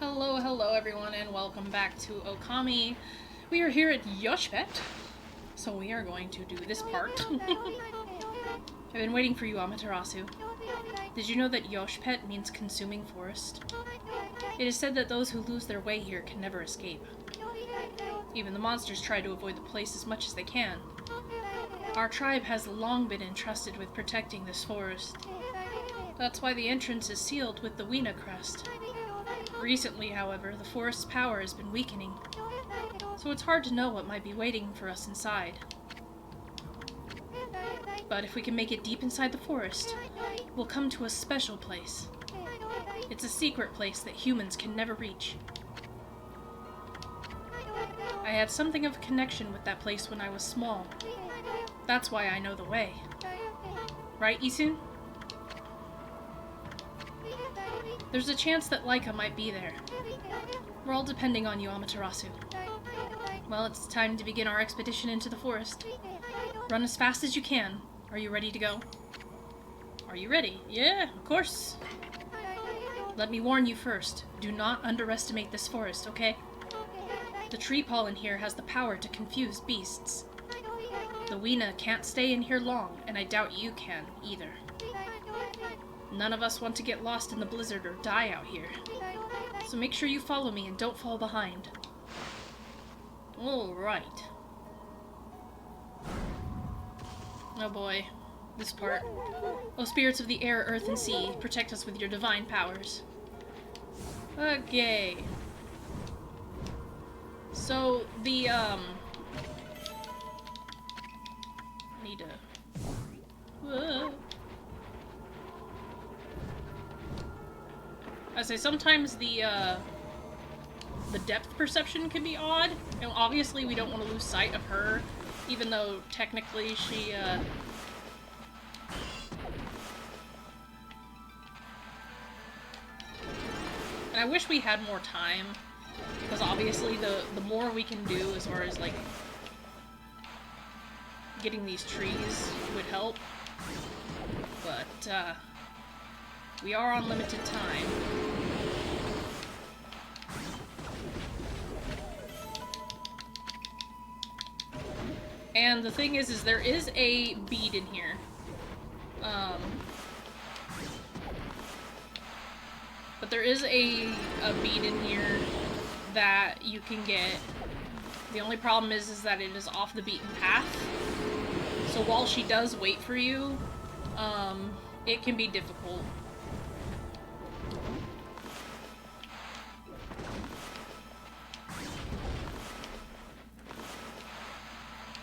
Hello everyone, and welcome back to Okami. We are here at Yoshpet, so we are going to do this part. I've been waiting for you, Amaterasu. Did you know that Yoshpet means consuming forest? It is said that those who lose their way here can never escape. Even the monsters try to avoid the place as much as they can. Our tribe has long been entrusted with protecting this forest. That's why the entrance is sealed with the Weena crest. Recently, however, the forest's power has been weakening, so it's hard to know what might be waiting for us inside. But if we can make it deep inside the forest, we'll come to a special place. It's a secret place that humans can never reach. I had something of a connection with that place when I was small. That's why I know the way. Right, Issun? There's a chance that Lika might be there. We're all depending on you, Amaterasu. Well, it's time to begin our expedition into the forest. Run as fast as you can. Are you ready to go? Are you ready? Yeah, of course. Let me warn you first. Do not underestimate this forest, okay? The tree pollen here has the power to confuse beasts. The Weena can't stay in here long, and I doubt you can, either. None of us want to get lost in the blizzard or die out here. So make sure you follow me and don't fall behind. Alright. Oh boy. This part. Oh, spirits of the air, earth, and sea, protect us with your divine powers. Okay. So, the, need to... I say sometimes the depth perception can be odd, and obviously we don't want to lose sight of her, even though technically she, and I wish we had more time, because obviously the more we can do as far as, like, getting these trees would help, but, we are on limited time. And the thing is there is a bead in here. But there is a bead in here that you can get. The only problem is that it is off the beaten path. So while she does wait for you, it can be difficult.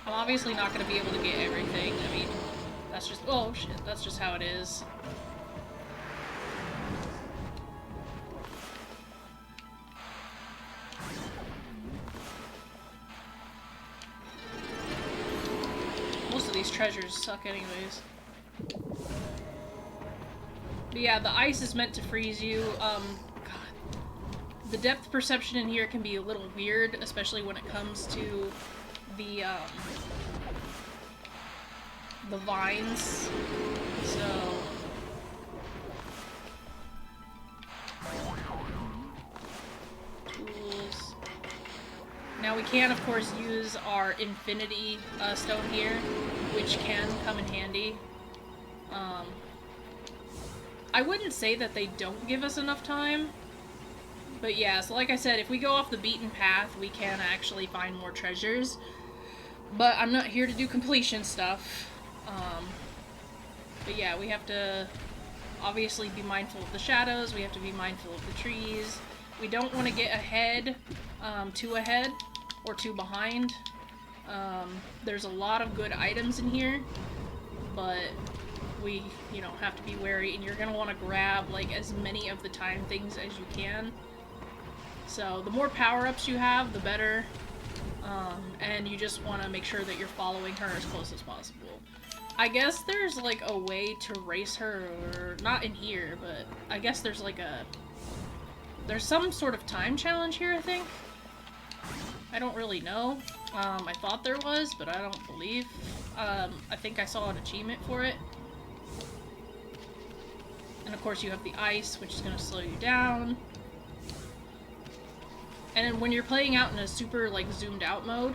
I'm obviously not going to be able to get everything. I mean, that's just... oh, shit. That's just how it is. Most of these treasures suck anyways. But yeah, the ice is meant to freeze you. God. The depth perception in here can be a little weird, especially when it comes to the vines, so... Tools. Now we can, of course, use our infinity stone here, which can come in handy. I wouldn't say that they don't give us enough time, but yeah, so like I said, if we go off the beaten path, we can actually find more treasures. But I'm not here to do completion stuff. But yeah, we have to obviously be mindful of the shadows, we have to be mindful of the trees. We don't want to get ahead, too ahead, or too behind. There's a lot of good items in here, but we, you know, have to be wary, and you're gonna want to grab, like, as many of the time things as you can. So, the more power-ups you have, the better. And you just want to make sure that you're following her as close as possible. I guess there's, like, a way to race her, or not in here, but I guess there's, like, there's some sort of time challenge here, I think. I don't really know. I thought there was, but I don't believe. I think I saw an achievement for it. And of course you have the ice, which is going to slow you down. And then when you're playing out in a super, like, zoomed out mode,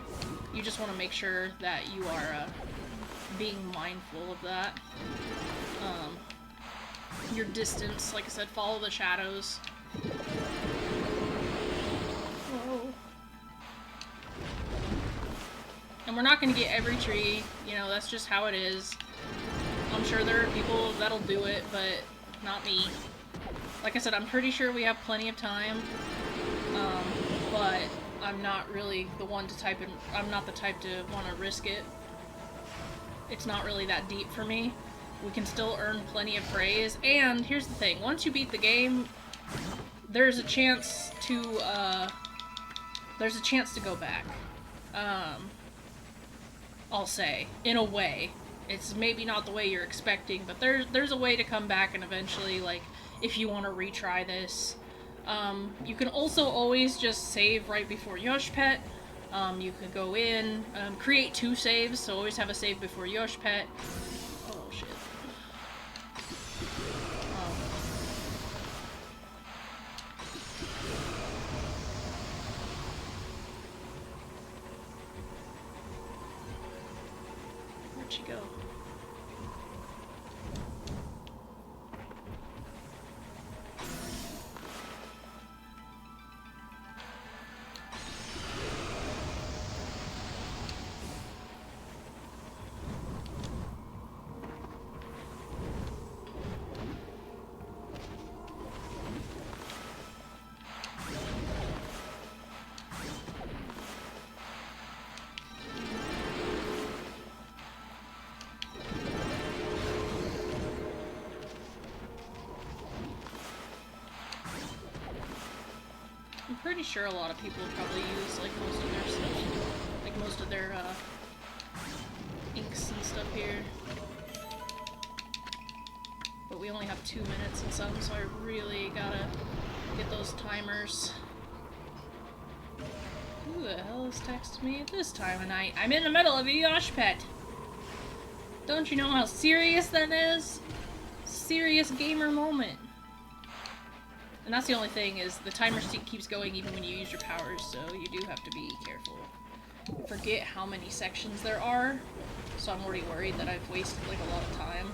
you just want to make sure that you are being mindful of that. Your distance, like I said, follow the shadows. Whoa. And we're not going to get every tree, you know, that's just how it is. I'm sure there are people that'll do it, but not me. Like I said, I'm pretty sure we have plenty of time, but I'm not really the one to type in. I'm not the type to want to risk it. It's not really that deep for me. We can still earn plenty of praise, and here's the thing, once you beat the game, there's a chance to go back. I'll say, in a way. It's maybe not the way you're expecting, but there's a way to come back and eventually, like, if you want to retry this. You can also always just save right before Yoshpet. You can go in, create 2 saves, so always have a save before Yoshpet. Oh, shit. Where'd she go? I'm pretty sure a lot of people probably use, like, most of their stuff, like, most of their, inks and stuff here. But we only have 2 minutes and some, so I really gotta get those timers. Who the hell is texting me at this time of night? I'm in the middle of a Yoshpet! Don't you know how serious that is? Serious gamer moment. And that's the only thing, is the timer keeps going even when you use your powers, so you do have to be careful. I forget how many sections there are, so I'm already worried that I've wasted, like, a lot of time.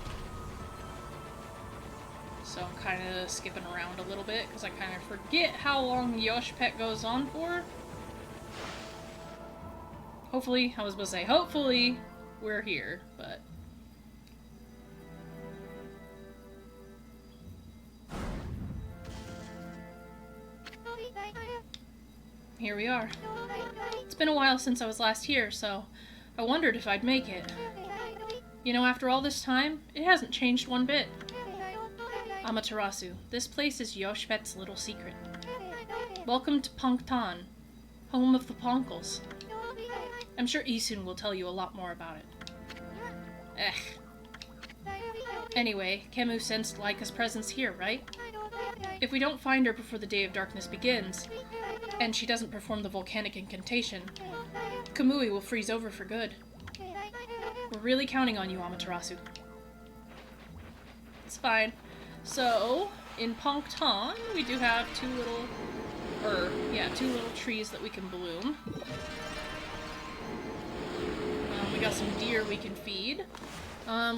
So I'm kind of skipping around a little bit, because I kind of forget how long Yoshpet goes on for. Hopefully, I was supposed to say, hopefully we're here, but... Here we are. It's been a while since I was last here, so I wondered if I'd make it. You know, after all this time, it hasn't changed one bit. Amaterasu, this place is Yoshpet's little secret. Welcome to Pongtan, home of the Poncles. I'm sure Issun will tell you a lot more about it. Anyway, Kemu sensed Lika's presence here, right? If we don't find her before the Day of Darkness begins, and she doesn't perform the volcanic incantation, Kamui will freeze over for good. We're really counting on you, Amaterasu. It's fine. So, in Pongtan, we do have two little trees that we can bloom. We got some deer we can feed.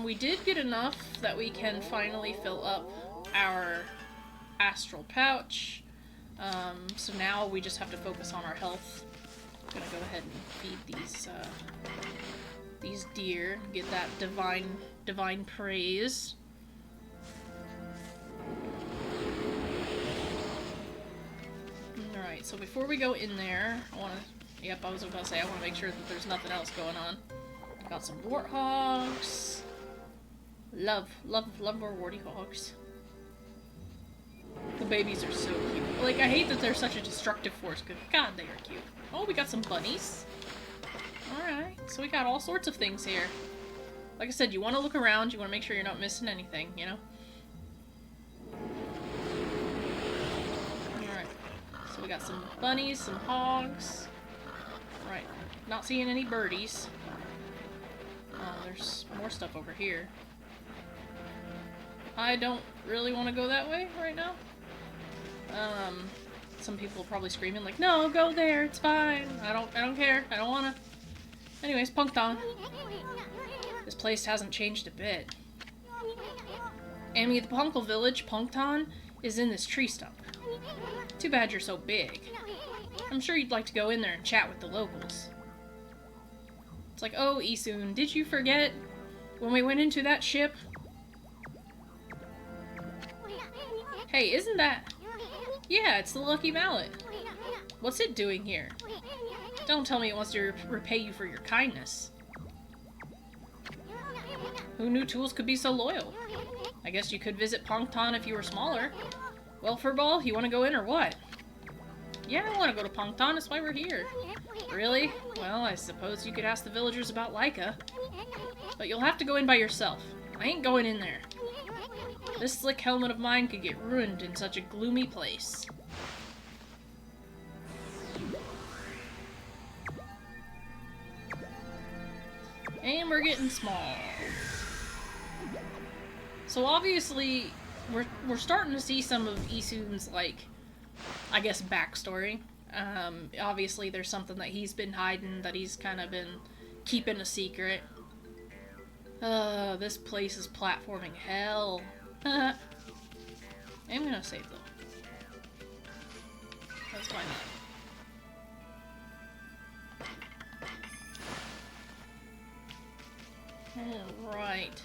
We did get enough that we can finally fill up our astral pouch. So now we just have to focus on our health. I'm gonna go ahead and feed these deer, get that divine praise. Alright, so before we go in there, I want to make sure that there's nothing else going on. Got some warthogs. Love more warthogs. The babies are so cute. Like, I hate that they're such a destructive force, because God, they are cute. Oh, we got some bunnies. Alright, so we got all sorts of things here. Like I said, you want to look around, you want to make sure you're not missing anything, you know? Alright, so we got some bunnies, some hogs. Right, not seeing any birdies. Oh, there's more stuff over here. I don't really want to go that way right now. some people probably screaming like, no, go there, it's fine. I don't care. I don't wanna. Anyways, Puncton. This place hasn't changed a bit. Amy, the Poncle village, Puncton, is in this tree stump. Too bad you're so big. I'm sure you'd like to go in there and chat with the locals. It's like, oh, Issun, did you forget when we went into that ship? Hey, isn't that... Yeah, it's the Lucky Mallet. What's it doing here? Don't tell me it wants to repay you for your kindness. Who knew tools could be so loyal? I guess you could visit Puncton if you were smaller. Well, Furball, you want to go in or what? Yeah, I want to go to Puncton, that's why we're here. Really? Well, I suppose you could ask the villagers about Lika. But you'll have to go in by yourself. I ain't going in there. This slick helmet of mine could get ruined in such a gloomy place. And we're getting small. So obviously, we're starting to see some of Issun's, like, I guess, backstory. Obviously there's something that he's been hiding, that he's kind of been keeping a secret. This place is platforming hell. I'm gonna save though. That's fine. Alright.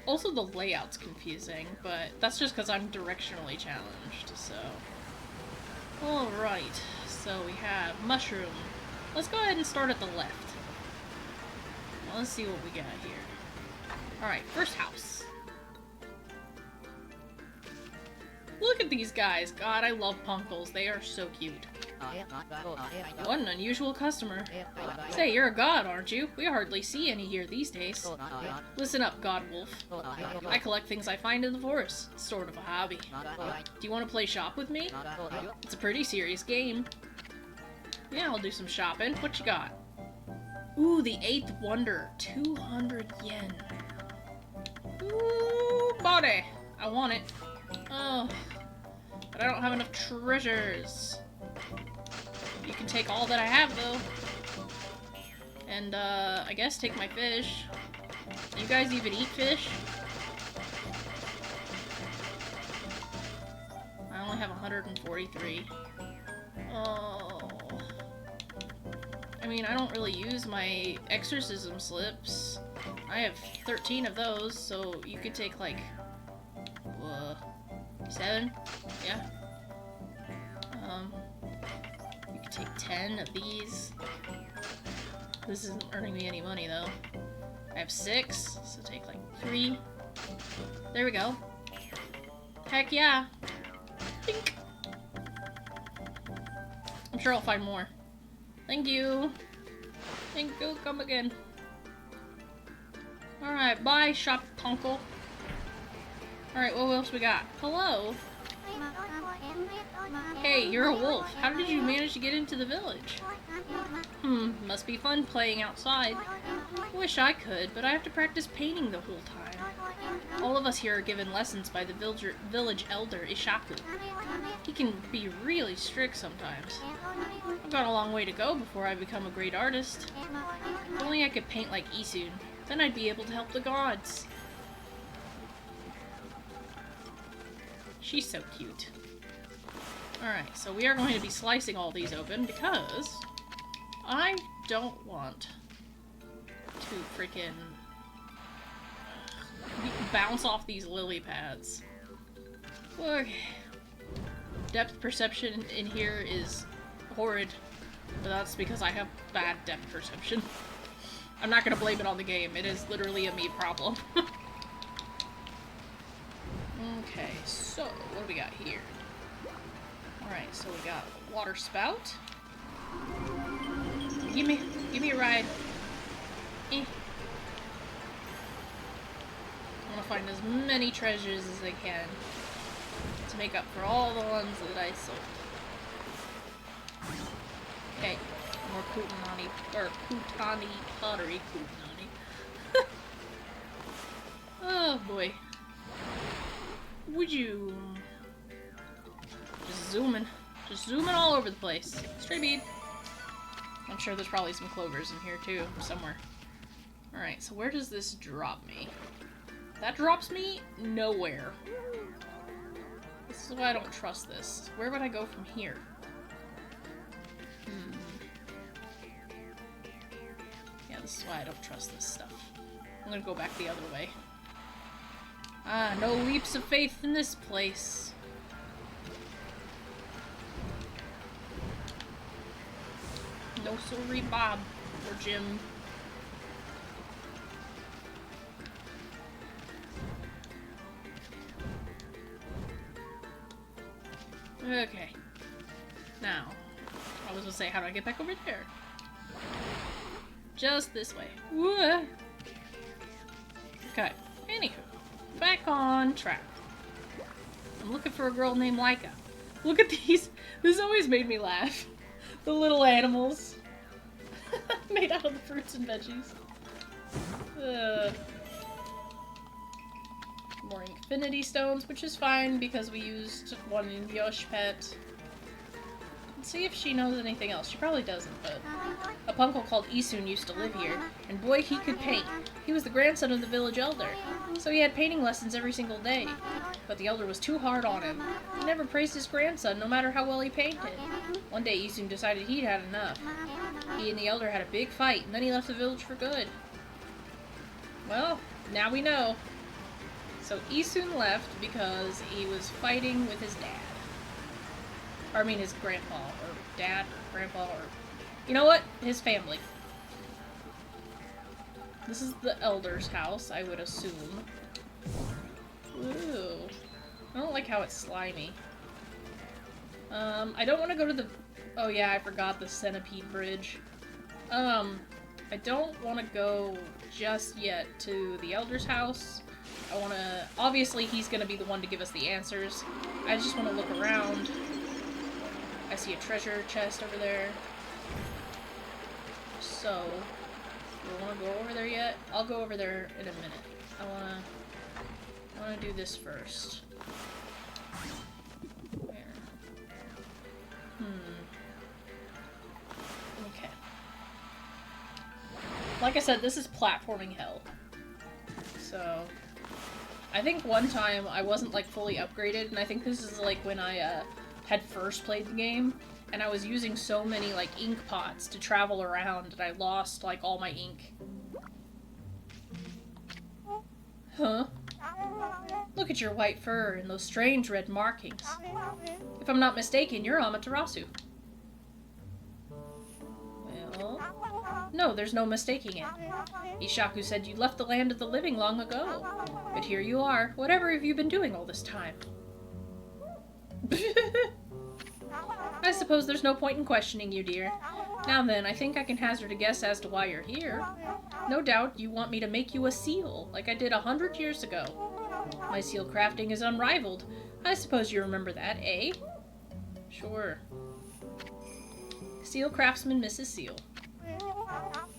Also the layout's confusing, but that's just because I'm directionally challenged, so... Alright, so we have mushroom. Let's go ahead and start at the left. Well, let's see what we got here. Alright, first house. Look at these guys. God, I love Poncles. They are so cute. What an unusual customer. Say, you're a god, aren't you? We hardly see any here these days. Listen up, God Wolf. I collect things I find in the forest. It's sort of a hobby. Do you want to play shop with me? It's a pretty serious game. Yeah, I'll do some shopping. What you got? Ooh, the 8th Wonder. 200 yen. Ooh, body. I want it. Oh, but I don't have enough treasures. You can take all that I have, though. And, I guess take my fish. Do you guys even eat fish? I only have 143. Oh. I mean, I don't really use my exorcism slips. I have 13 of those, so you could take, like, 7? Yeah. You could take 10 of these. This isn't earning me any money, though. I have 6, so take, like, 3. There we go. Heck yeah! Bink. I'm sure I'll find more. Thank you! Thank you, come again. Alright, bye, Shop Poncle. Alright, what else we got? Hello? Hey, you're a wolf. How did you manage to get into the village? Must be fun playing outside. Wish I could, but I have to practice painting the whole time. All of us here are given lessons by the village elder, Ishaku. He can be really strict sometimes. I've got a long way to go before I become a great artist. If only I could paint like Issun, then I'd be able to help the gods. She's so cute. Alright, so we are going to be slicing all these open because I don't want to freaking bounce off these lily pads. Okay. Depth perception in here is horrid, but that's because I have bad depth perception. I'm not gonna blame it on the game, it is literally a me problem. Okay, so what do we got here? Alright, so we got water spout. Give me a ride. I want to find as many treasures as I can to make up for all the ones that I sold. Okay, more Kutanani, or Kutani pottery. Kutanani. Oh boy. Would you... zooming. Just zooming all over the place. Stray bead. I'm sure there's probably some clovers in here too, somewhere. Alright, so where does this drop me? That drops me nowhere. This is why I don't trust this. Where would I go from here? Yeah, this is why I don't trust this stuff. I'm gonna go back the other way. Ah, no leaps of faith in this place. No sorry, Bob or Jim. Okay. Now, I was gonna say, how do I get back over there? Just this way. Whoa. Okay. Anywho, back on track. I'm looking for a girl named Lika. Look at these. This always made me laugh. The little animals. Made out of the fruits and veggies. More infinity stones, which is fine because we used one in Yoshpet. Let's see if she knows anything else. She probably doesn't, but a Poncles called Issun used to live here, and boy, he could paint. He was the grandson of the village elder, so he had painting lessons every single day. But the elder was too hard on him. He never praised his grandson, no matter how well he painted. One day, Issun decided he'd had enough. He and the elder had a big fight, and then he left the village for good. Well, now we know. So Issun left because he was fighting with his dad. Or I mean his grandpa, or dad, or grandpa, or... You know what? His family. This is the elder's house, I would assume. Ooh. I don't like how it's slimy. I don't want to go to the... Oh yeah, I forgot the centipede bridge. I don't want to go just yet to the elder's house. I want to... Obviously, he's going to be the one to give us the answers. I just want to look around. I see a treasure chest over there. So, do I want to go over there yet? I'll go over there in a minute. I want to do this first. Where? Okay. Like I said, this is platforming hell. So, I think one time I wasn't like fully upgraded, and I think this is like when I had first played the game, and I was using so many like ink pots to travel around, and I lost like all my ink. Huh? Look at your white fur and those strange red markings. If I'm not mistaken, you're Amaterasu. Well, no, there's no mistaking it. Ishaku said you left the land of the living long ago. But here you are. Whatever have you been doing all this time? I suppose there's no point in questioning you, dear. Now then, I think I can hazard a guess as to why you're here. No doubt you want me to make you a seal, like I did 100 years ago. My seal crafting is unrivaled. I suppose you remember that, eh? Sure. Seal craftsman Mrs. Seal.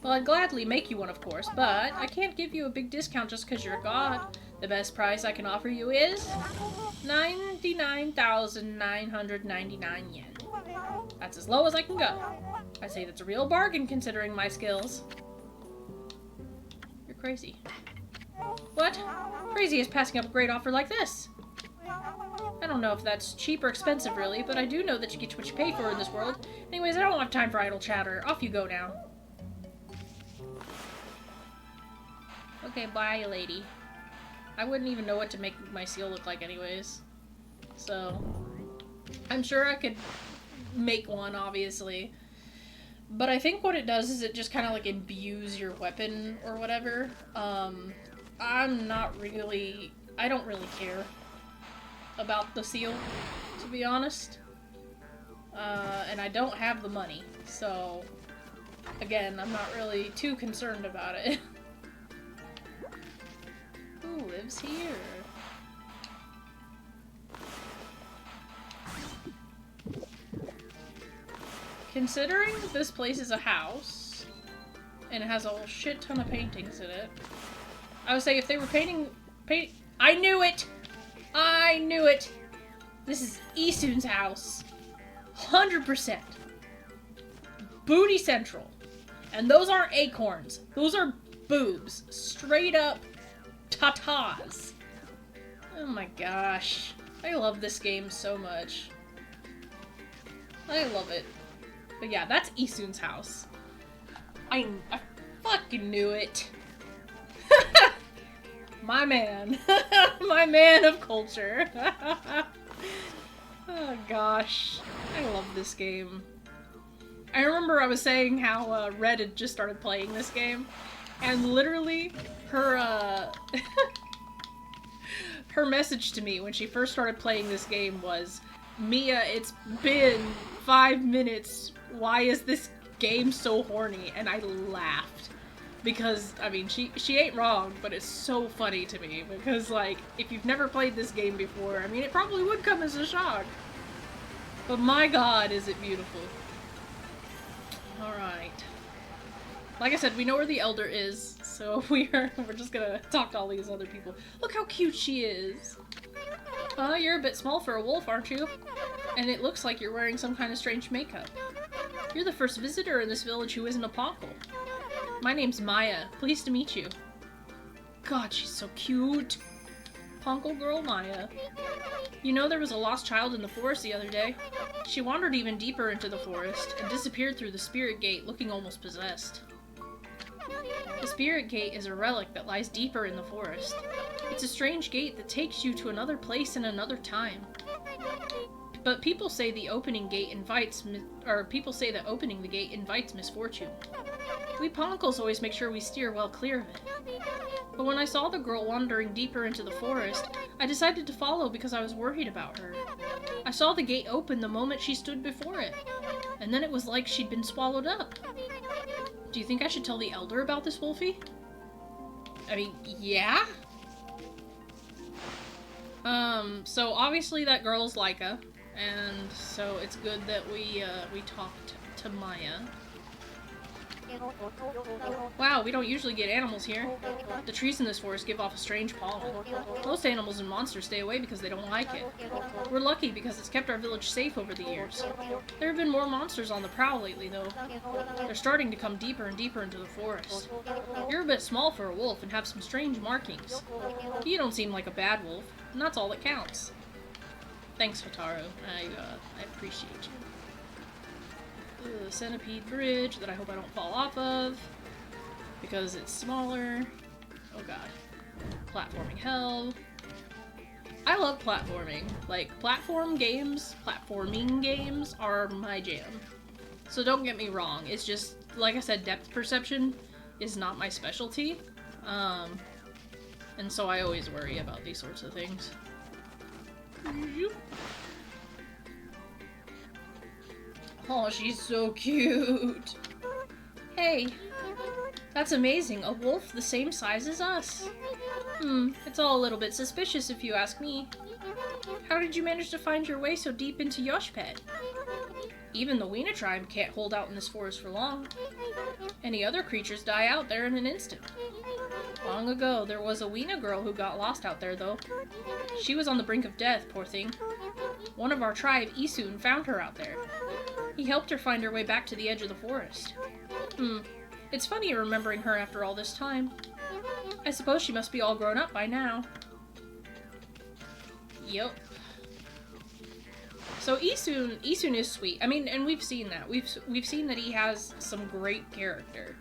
Well, I'd gladly make you one, of course, but I can't give you a big discount just because you're a god. The best price I can offer you is 99,999 yen. That's as low as I can go. I'd say that's a real bargain considering my skills. You're crazy. What? Crazy is passing up a great offer like this. I don't know if that's cheap or expensive, really, but I do know that you get what you pay for in this world. Anyways, I don't have time for idle chatter. Off you go now. Okay, bye, lady. I wouldn't even know what to make my seal look like anyways. So, I'm sure I could make one, obviously. But I think what it does is it just kind of like imbues your weapon or whatever. I'm not really... I don't really care about the seal, to be honest. And I don't have the money, so... Again, I'm not really too concerned about it. Who lives here? Considering this place is a house, and it has a whole shit ton of paintings in it, I would say if they were painting... I knew it! I knew it! This is Issun's house. 100%. Booty central. And those aren't acorns. Those are boobs. Straight up tatas. Oh my gosh. I love this game so much. I love it. But yeah, that's Issun's house. I fucking knew it. My man. My man of culture. Oh gosh. I love this game. I remember I was saying how Red had just started playing this game, and literally her her message to me when she first started playing this game was, "Mia, it's been 5 minutes. Why is this game so horny?" And I laughed. Because, I mean, she ain't wrong, but it's so funny to me. Because, like, if you've never played this game before, I mean, it probably would come as a shock. But my god, is it beautiful. Alright. Like I said, we know where the Elder is, so we're just gonna talk to all these other people. Look how cute she is! You're a bit small for a wolf, aren't you? And it looks like you're wearing some kind of strange makeup. You're the first visitor in this village who isn't a Poncles. My name's Maya. Pleased to meet you. God, she's so cute. Poncles girl Maya. You know, there was a lost child in the forest the other day. She wandered even deeper into the forest and disappeared through the spirit gate, looking almost possessed. The spirit gate is a relic that lies deeper in the forest. It's a strange gate that takes you to another place and another time. But people say the opening gate invites misfortune. We Poncles always make sure we steer well clear of it. But when I saw the girl wandering deeper into the forest, I decided to follow because I was worried about her. I saw the gate open the moment she stood before it, and then it was like she'd been swallowed up. Do you think I should tell the Elder about this, Wolfie? I mean, yeah? So obviously that girl's Lika, and so it's good that we talked to Maya. Wow, we don't usually get animals here. The trees in this forest give off a strange pollen. Most animals and monsters stay away because they don't like it. We're lucky because it's kept our village safe over the years. There have been more monsters on the prowl lately, though. They're starting to come deeper and deeper into the forest. You're a bit small for a wolf and have some strange markings. You don't seem like a bad wolf, and that's all that counts. Thanks, Hotaru. I appreciate you. The centipede bridge that I hope I don't fall off of because it's smaller. Oh god. Platforming hell. I love platforming. Like, platforming games are my jam. So don't get me wrong. It's just, like I said, depth perception is not my specialty. And so I always worry about these sorts of things. Oh, she's so cute. Hey, that's amazing. A wolf the same size as us. It's all a little bit suspicious if you ask me. How did you manage to find your way so deep into Yoshpet? Even the Weena tribe can't hold out in this forest for long. Any other creatures die out there in an instant. Long ago, there was a Weena girl who got lost out there, though. She was on the brink of death, poor thing. One of our tribe, Issun, found her out there. He helped her find her way back to the edge of the forest. It's funny remembering her after all this time. I suppose she must be all grown up by now. Yep. So Issun is sweet. I mean, and we've seen that. We've seen that he has some great character.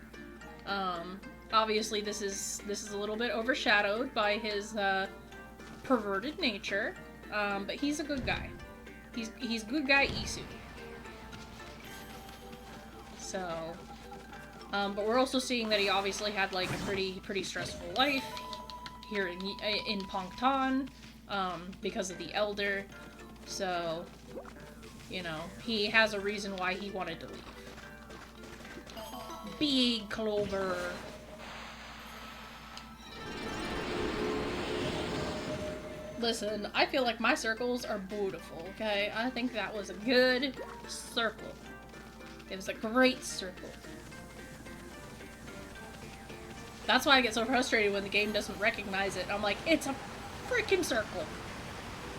Obviously this is a little bit overshadowed by his perverted nature. But he's a good guy. He's good guy Issun. So, but we're also seeing that he obviously had like a pretty stressful life here in Pongtan, because of the Elder. So, you know, he has a reason why he wanted to leave. Big Clover. Listen, I feel like my circles are beautiful, okay? I think that was a good circle. It was a great circle. That's why I get so frustrated when the game doesn't recognize it. I'm like, it's a freaking circle.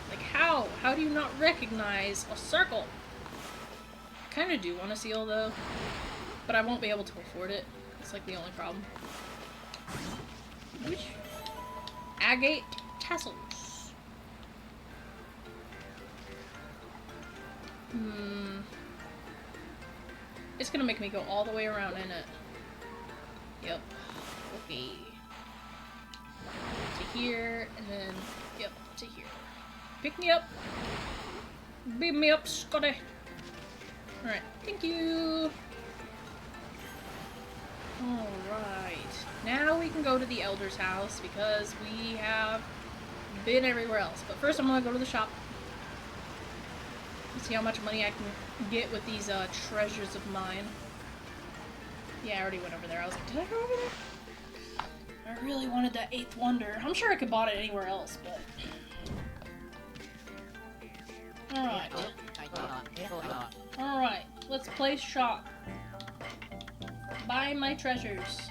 Like, how? How do you not recognize a circle? Kind of do want a seal though, but I won't be able to afford it. It's like the only problem. Whoosh. Agate tassels. It's gonna make me go all the way around, isn't it? Yep. Okay. To here, and then, yep, to here. Pick me up! Beam me up, Scotty! Alright, thank you! Alright. Now we can go to the Elder's house, because we have been everywhere else. But first I'm gonna go to the shop. See how much money I can get with these treasures of mine. Yeah, I already went over there. I was like, did I go over there? I really wanted that 8th wonder. I'm sure I could bought it anywhere else, but... Alright. Alright, let's place shop. Buy my treasures.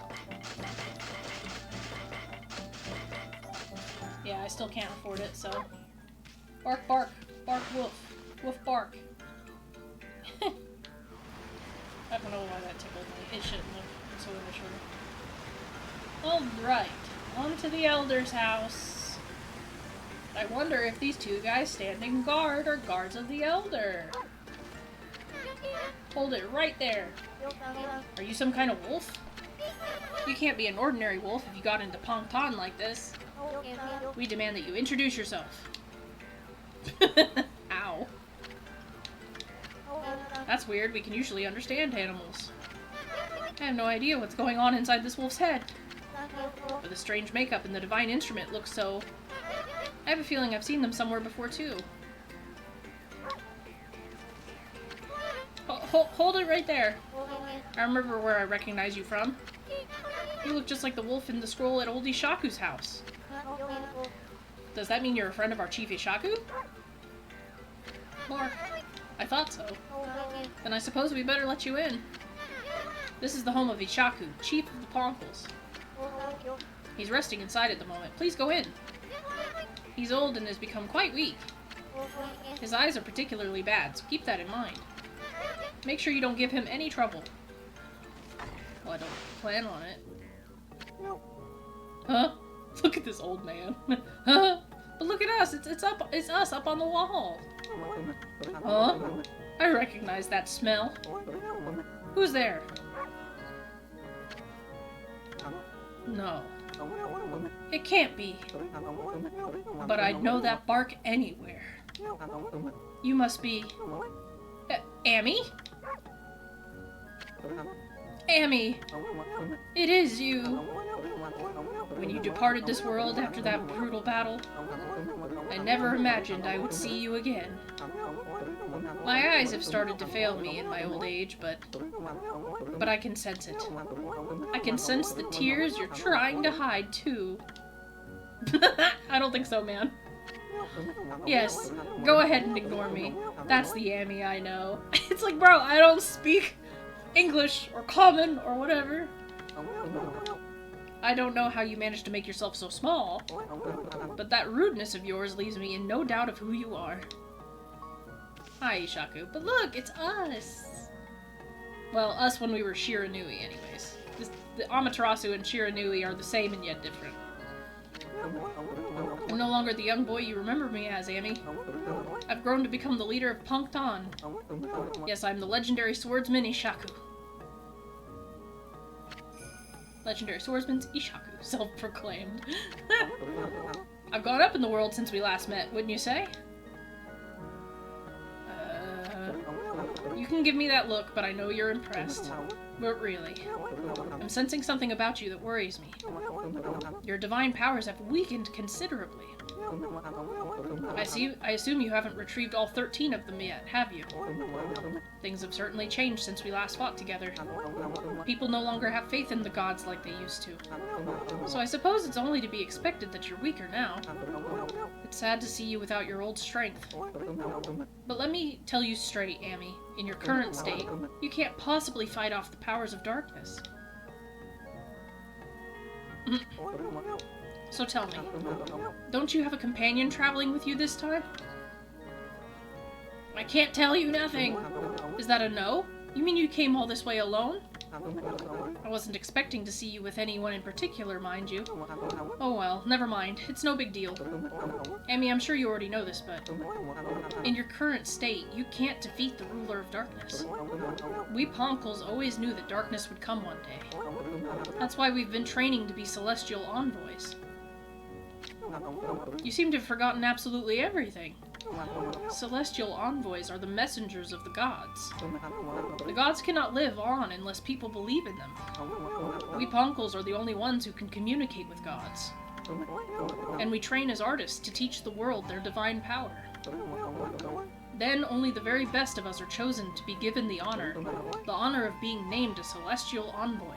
Yeah, I still can't afford it, so... Bark, bark. Bark, woof. Woof, bark. I don't know why that tickled me. It shouldn't have, so initially. Alright, on to the Elder's house. I wonder if these two guys standing guard are guards of the Elder. Hold it right there. Are you some kind of wolf? You can't be an ordinary wolf if you got into Ponvle like this. We demand that you introduce yourself. Ow. That's weird, we can usually understand animals. I have no idea what's going on inside this wolf's head. But the strange makeup and the divine instrument looks so... I have a feeling I've seen them somewhere before too. Hold it right there. I remember where I recognize you from. You look just like the wolf in the scroll at old Ishaku's house. Does that mean you're a friend of our Chief Ishaku? Or... I thought so. Then I suppose we better let you in. This is the home of Ishaku, Chief of the Poncles. He's resting inside at the moment. Please go in. He's old and has become quite weak. His eyes are particularly bad, so keep that in mind. Make sure you don't give him any trouble. Well, I don't plan on it. Huh? Look at this old man. Huh? But look at us. It's us up on the wall. Huh? I recognize that smell. Who's there? No. It can't be. But I'd know that bark anywhere. You must be... Amy? Amy! It is you! When you departed this world after that brutal battle, I never imagined I would see you again. My eyes have started to fail me in my old age, but I can sense it. I can sense the tears you're trying to hide, too. I don't think so, man. Yes, go ahead and ignore me. That's the Amy I know. It's like, bro, I don't speak English or common or whatever. I don't know how you managed to make yourself so small, but that rudeness of yours leaves me in no doubt of who you are. Hi, Ishaku. But look, it's us! Well, us when we were Shiranui, anyways. The Amaterasu and Shiranui are the same and yet different. I'm no longer the young boy you remember me as, Amy. I've grown to become the leader of Ponvle. Yes, I'm the legendary swordsman Ishaku. Legendary swordsman Ishaku, self-proclaimed. I've gone up in the world since we last met, wouldn't you say? You can give me that look, but I know you're impressed. But really, I'm sensing something about you that worries me. Your divine powers have weakened considerably. I assume you haven't retrieved all 13 of them yet, have you? Things have certainly changed since we last fought together. People no longer have faith in the gods like they used to. So I suppose it's only to be expected that you're weaker now. It's sad to see you without your old strength. But let me tell you straight, Amy. In your current state, you can't possibly fight off the powers of darkness. So tell me, don't you have a companion traveling with you this time? I can't tell you nothing. Is that a no? You mean you came all this way alone? I wasn't expecting to see you with anyone in particular, mind you. Oh well, never mind. It's no big deal. Amy, I'm sure you already know this, but in your current state, you can't defeat the ruler of darkness. We Poncles always knew that darkness would come one day. That's why we've been training to be celestial envoys. You seem to have forgotten absolutely everything. Celestial envoys are the messengers of the gods. The gods cannot live on unless people believe in them. We Poncles are the only ones who can communicate with gods. And we train as artists to teach the world their divine power. Then only the very best of us are chosen to be given the honor of being named a celestial envoy.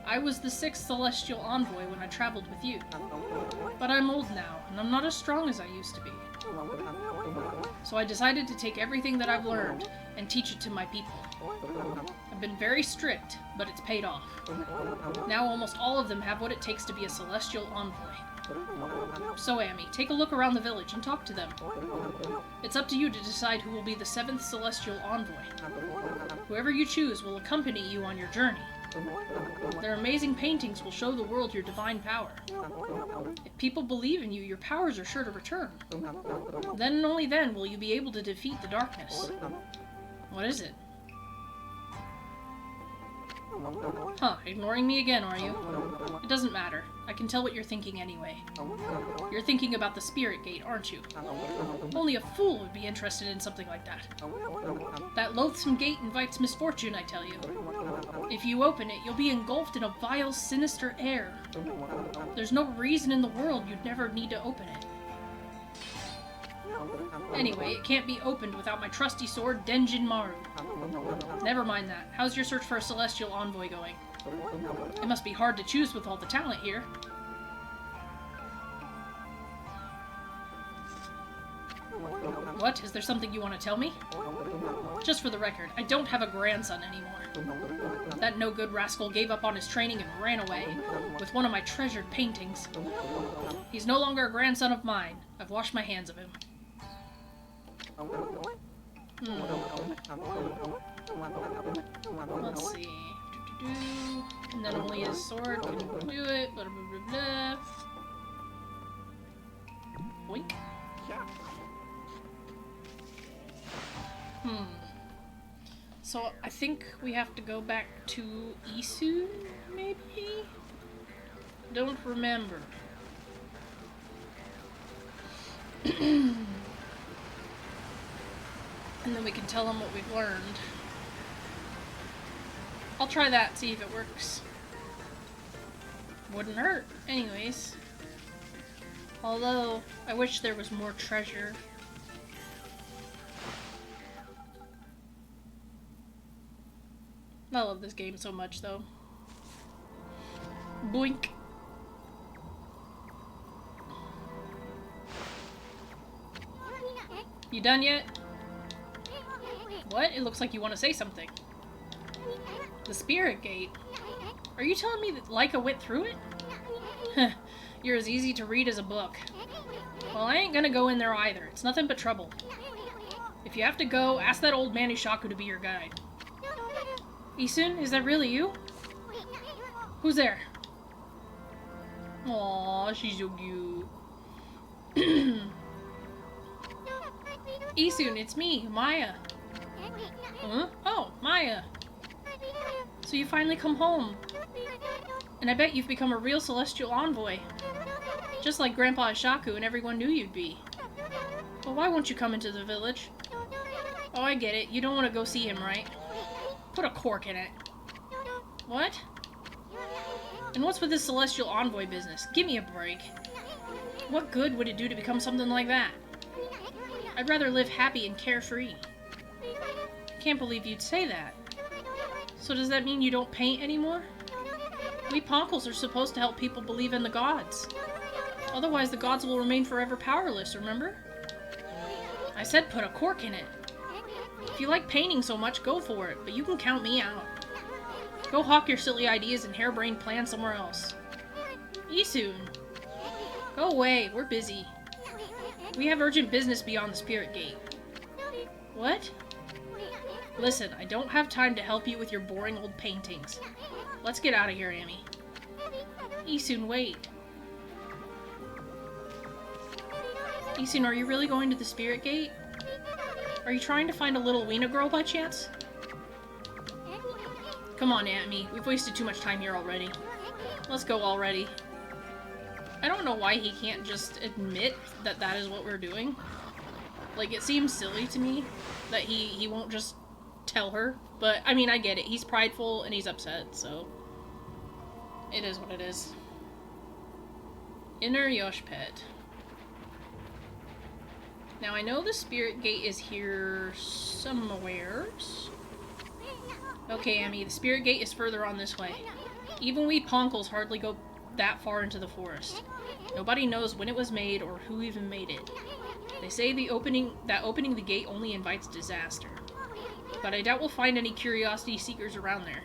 I was the 6th celestial envoy when I traveled with you. But I'm old now, and I'm not as strong as I used to be. So I decided to take everything that I've learned and teach it to my people. I've been very strict, but it's paid off. Now almost all of them have what it takes to be a celestial envoy. So Amy, take a look around the village and talk to them. It's up to you to decide who will be the 7th celestial envoy. Whoever you choose will accompany you on your journey. Their amazing paintings will show the world your divine power. If people believe in you, your powers are sure to return. Then and only then will you be able to defeat the darkness. What is it? Huh, ignoring me again, are you? It doesn't matter. I can tell what you're thinking anyway. You're thinking about the Spirit Gate, aren't you? Only a fool would be interested in something like that. That loathsome gate invites misfortune, I tell you. If you open it, you'll be engulfed in a vile, sinister air. There's no reason in the world you'd never need to open it. Anyway, it can't be opened without my trusty sword, Denjin Maru. Never mind that. How's your search for a celestial envoy going? It must be hard to choose with all the talent here. What? Is there something you want to tell me? Just for the record, I don't have a grandson anymore. That no-good rascal gave up on his training and ran away with one of my treasured paintings. He's no longer a grandson of mine. I've washed my hands of him. Let's see. And then only his sword can do it. Blah, blah, blah, blah. Boink. So I think we have to go back to Issun, maybe? Don't remember. And then we can tell them what we've learned. I'll try that, see if it works. Wouldn't hurt, anyways. Although, I wish there was more treasure. I love this game so much, though. Boink. You done yet? What? It looks like you want to say something. The Spirit Gate? Are you telling me that Lika went through it? You're as easy to read as a book. Well, I ain't gonna go in there either. It's nothing but trouble. If you have to go, ask that old man Ishaku to be your guide. Issun, is that really you? Who's there? Aww, she's so cute. Issun, it's me, Maya. Huh? Oh, Maya. So you finally come home. And I bet you've become a real celestial envoy. Just like Grandpa Ishaku and everyone knew you'd be. Well, why won't you come into the village? Oh, I get it. You don't want to go see him, right? Put a cork in it. What? And what's with this celestial envoy business? Give me a break. What good would it do to become something like that? I'd rather live happy and carefree. I can't believe you'd say that. So does that mean you don't paint anymore? We Poncles are supposed to help people believe in the gods. Otherwise the gods will remain forever powerless, remember? I said put a cork in it. If you like painting so much, go for it, but you can count me out. Go hawk your silly ideas and harebrained plans somewhere else. Issun. Go away, we're busy. We have urgent business beyond the Spirit Gate. What? Listen, I don't have time to help you with your boring old paintings. Let's get out of here, Amy. Issun, wait. Issun, are you really going to the Spirit Gate? Are you trying to find a little Weena girl by chance? Come on, Amy. We've wasted too much time here already. Let's go already. I don't know why he can't just admit that that is what we're doing. Like, it seems silly to me that he won't just tell her. But, I mean, I get it. He's prideful and he's upset, so... It is what it is. Inner Yoshpet. Now, I know the Spirit Gate is here somewheres. Okay, Amy, the Spirit Gate is further on this way. Even we Poncles hardly go that far into the forest. Nobody knows when it was made or who even made it. They say opening the gate only invites disaster. But I doubt we'll find any curiosity seekers around there.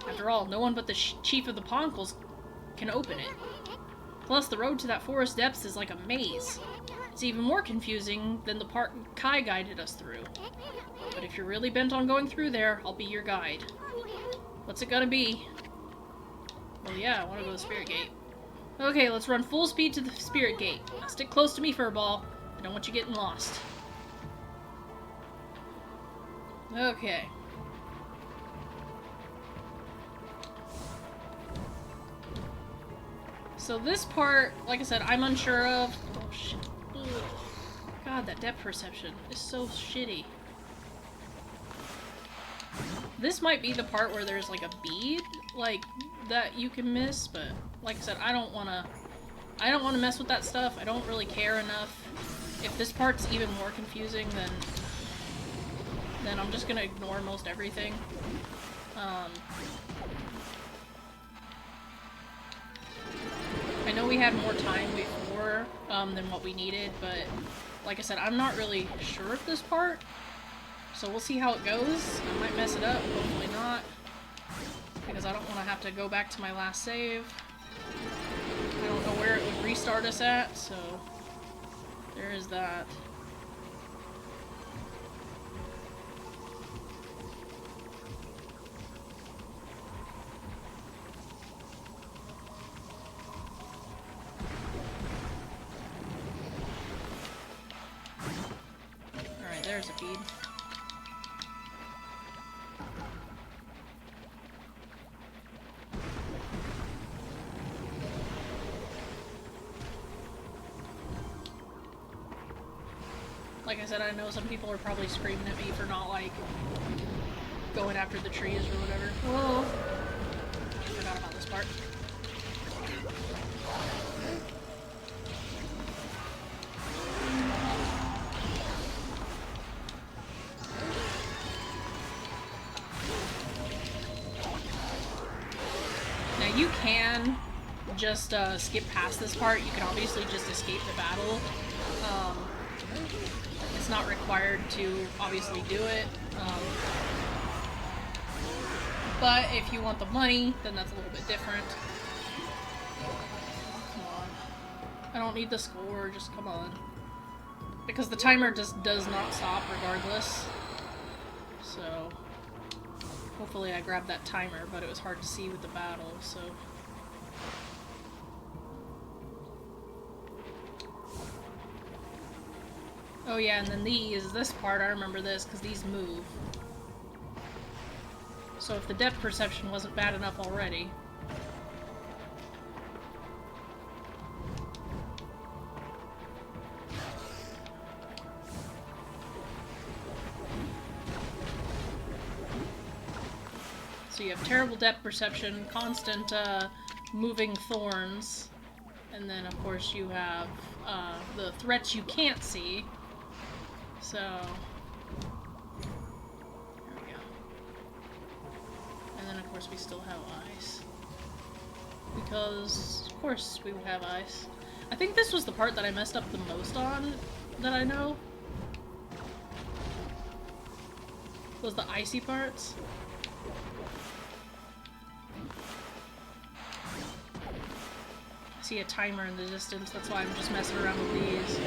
After all, no one but the chief of the Poncles can open it. Plus, the road to that forest depths is like a maze. It's even more confusing than the part Kai guided us through. But if you're really bent on going through there, I'll be your guide. What's it gonna be? Well, yeah, I want to go to the Spirit Gate. Okay, let's run full speed to the Spirit Gate. Now stick close to me, Furball. I don't want you getting lost. Okay. So this part, like I said, I'm unsure of. Oh, shit. Ugh. God, that depth perception is so shitty. This might be the part where there's like a bead, like, that you can miss, but like I said, I don't wanna mess with that stuff. I don't really care enough. If this part's even more confusing, then I'm just gonna ignore most everything. I know we had more time before than what we needed, but like I said, I'm not really sure of this part. So we'll see how it goes. I might mess it up, hopefully not. Because I don't want to have to go back to my last save. I don't know where it would restart us at, so there is that. Alright, there's a bead. Like I said, I know some people are probably screaming at me for not, like, going after the trees or whatever. Whoa! I forgot about this part. Now you can just skip past this part. You can obviously just escape the battle. It's not required to obviously do it. But if you want the money, then that's a little bit different. Come on. I don't need the score, just come on. Because the timer just does not stop regardless. So hopefully I grabbed that timer, but it was hard to see with the battle, so. Oh yeah, and then this part, I remember this, because these move. So if the depth perception wasn't bad enough already. So you have terrible depth perception, constant moving thorns, and then of course you have the threats you can't see. So, there we go. And then of course we still have ice. Because, of course, we will have ice. I think this was the part that I messed up the most on, that I know. Was the icy parts. I see a timer in the distance, that's why I'm just messing around with these.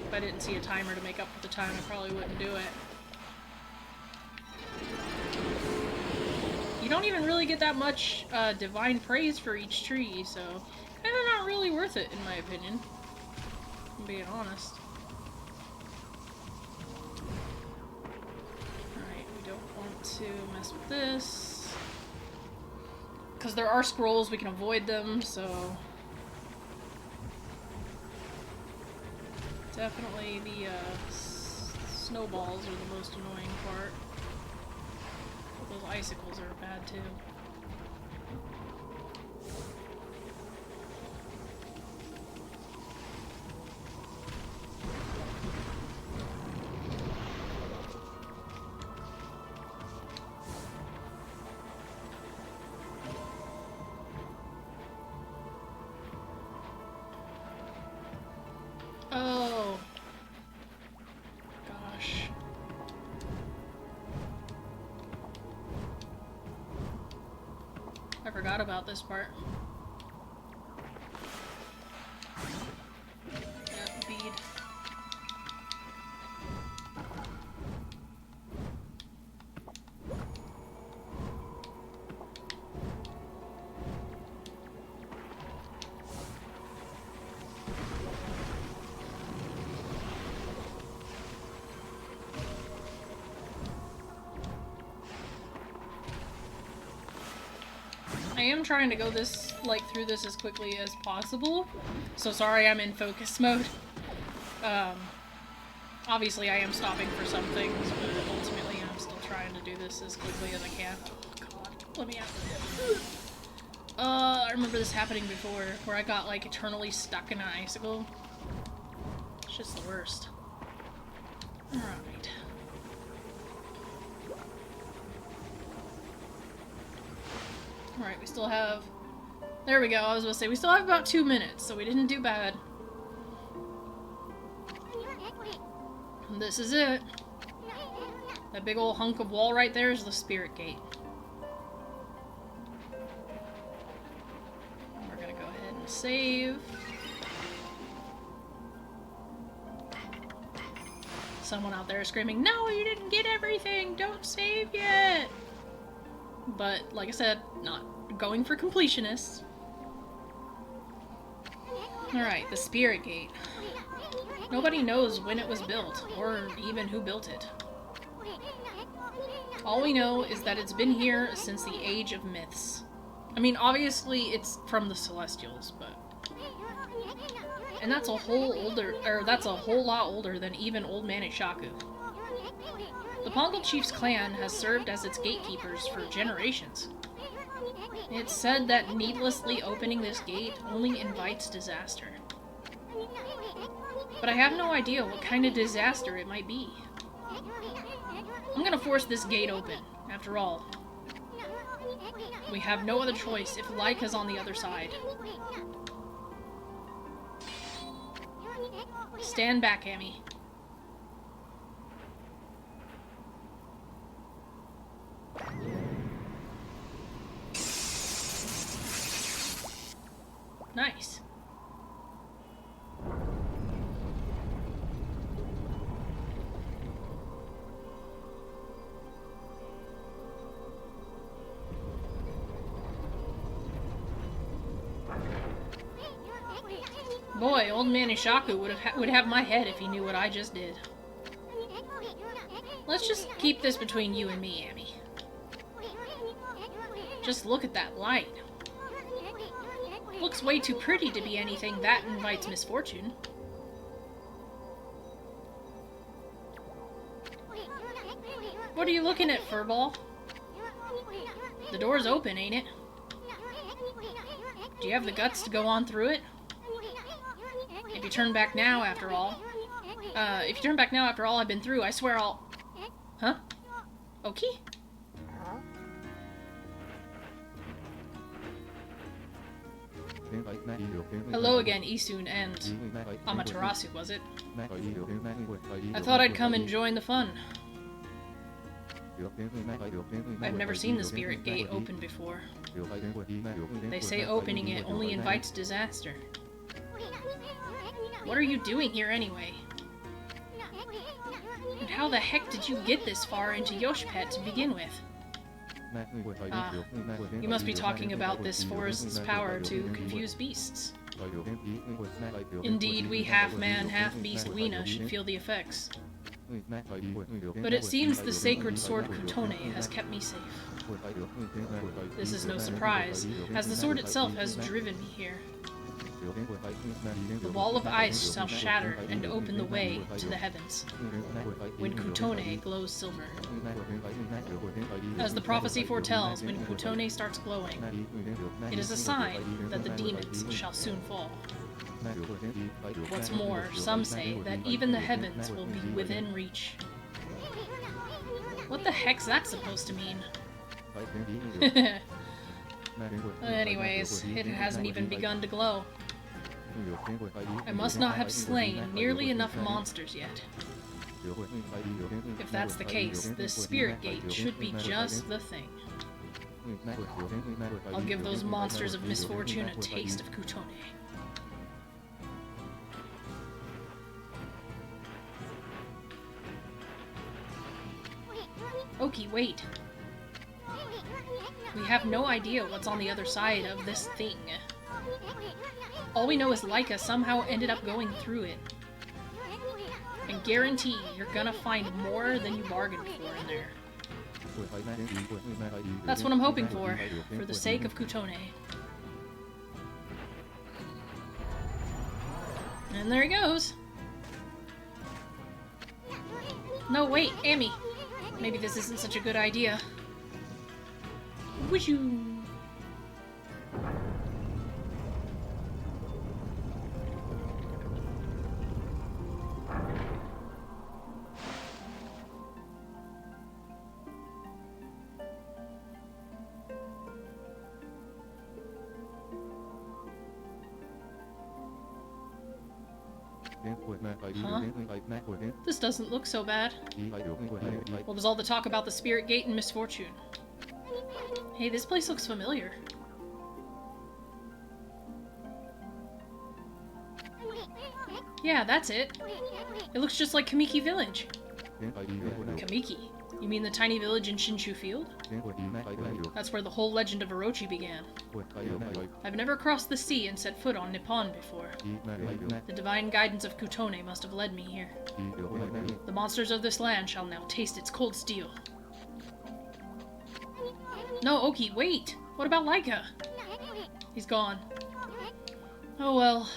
If I didn't see a timer to make up for the time, I probably wouldn't do it. don't even really get that much divine praise for each tree, so kinda not really worth it in my opinion. I'm being honest. Alright, we don't want to mess with this. Because there are scrolls, we can avoid them, so... Definitely the snowballs are the most annoying part. But those icicles are bad too. Oh. Gosh. I forgot about this part. Yeah, bead. I am trying to go this, like, through this as quickly as possible. So sorry I'm in focus mode. Obviously I am stopping for some things, but ultimately I'm still trying to do this as quickly as I can. Oh god, let me out. I remember this happening before, where I got, like, eternally stuck in an icicle. It's just the worst. Alright. Alright, we still have... There we go, I was about to say, we still have about 2 minutes, so we didn't do bad. And this is it. That big old hunk of wall right there is the spirit gate. We're gonna go ahead and save. Someone out there is screaming, "No, you didn't get everything! Don't save yet!" But, like I said, not going for completionists. Alright, the spirit gate. Nobody knows when it was built, or even who built it. All we know is that it's been here since the age of myths. I mean, obviously it's from the Celestials, but... And that's a whole lot older than even Old Man Ishaku. The Ponvle Chief's clan has served as its gatekeepers for generations. It's said that needlessly opening this gate only invites disaster. But I have no idea what kind of disaster it might be. I'm gonna force this gate open, after all. We have no other choice if Lika's on the other side. Stand back, Amy. Nice. Boy, Old Man Ishaku would have my head if he knew what I just did. Let's just keep this between you and me, Amy. Just look at that light. Looks way too pretty to be anything that invites misfortune. What are you looking at, Furball? The door's open, ain't it? Do you have the guts to go on through it? If you turn back now, after all... I've been through, I swear I'll... Huh? Okay? Hello again, Issun and Amaterasu, was it? I thought I'd come and join the fun. I've never seen the spirit gate open before. They say opening it only invites disaster. What are you doing here anyway? And how the heck did you get this far into Yoshpet to begin with? You must be talking about this forest's power to confuse beasts. Indeed, we half-man, half-beast Lina should feel the effects. But it seems the sacred sword Kutone has kept me safe. This is no surprise, as the sword itself has driven me here. The wall of ice shall shatter and open the way to the heavens, when Kutone glows silver. As the prophecy foretells, when Kutone starts glowing, it is a sign that the demons shall soon fall. What's more, some say that even the heavens will be within reach. What the heck's that supposed to mean? Anyways, it hasn't even begun to glow. I must not have slain nearly enough monsters yet. If that's the case, this spirit gate should be just the thing. I'll give those monsters of misfortune a taste of Kutone. Oki, wait. We have no idea what's on the other side of this thing. All we know is Lika somehow ended up going through it. And guarantee you're gonna find more than you bargained for in there. That's what I'm hoping for the sake of Kutone. And there he goes. No, wait, Amy. Maybe this isn't such a good idea. Would you... Huh? This doesn't look so bad. What was all the talk about the spirit gate and misfortune? Hey, this place looks familiar. Yeah, that's it. It looks just like Kamiki Village. Kamiki? You mean the tiny village in Shinshu Field? That's where the whole legend of Orochi began. I've never crossed the sea and set foot on Nippon before. The divine guidance of Kutone must have led me here. The monsters of this land shall now taste its cold steel. No, Oki, wait! What about Lika? He's gone. Oh well.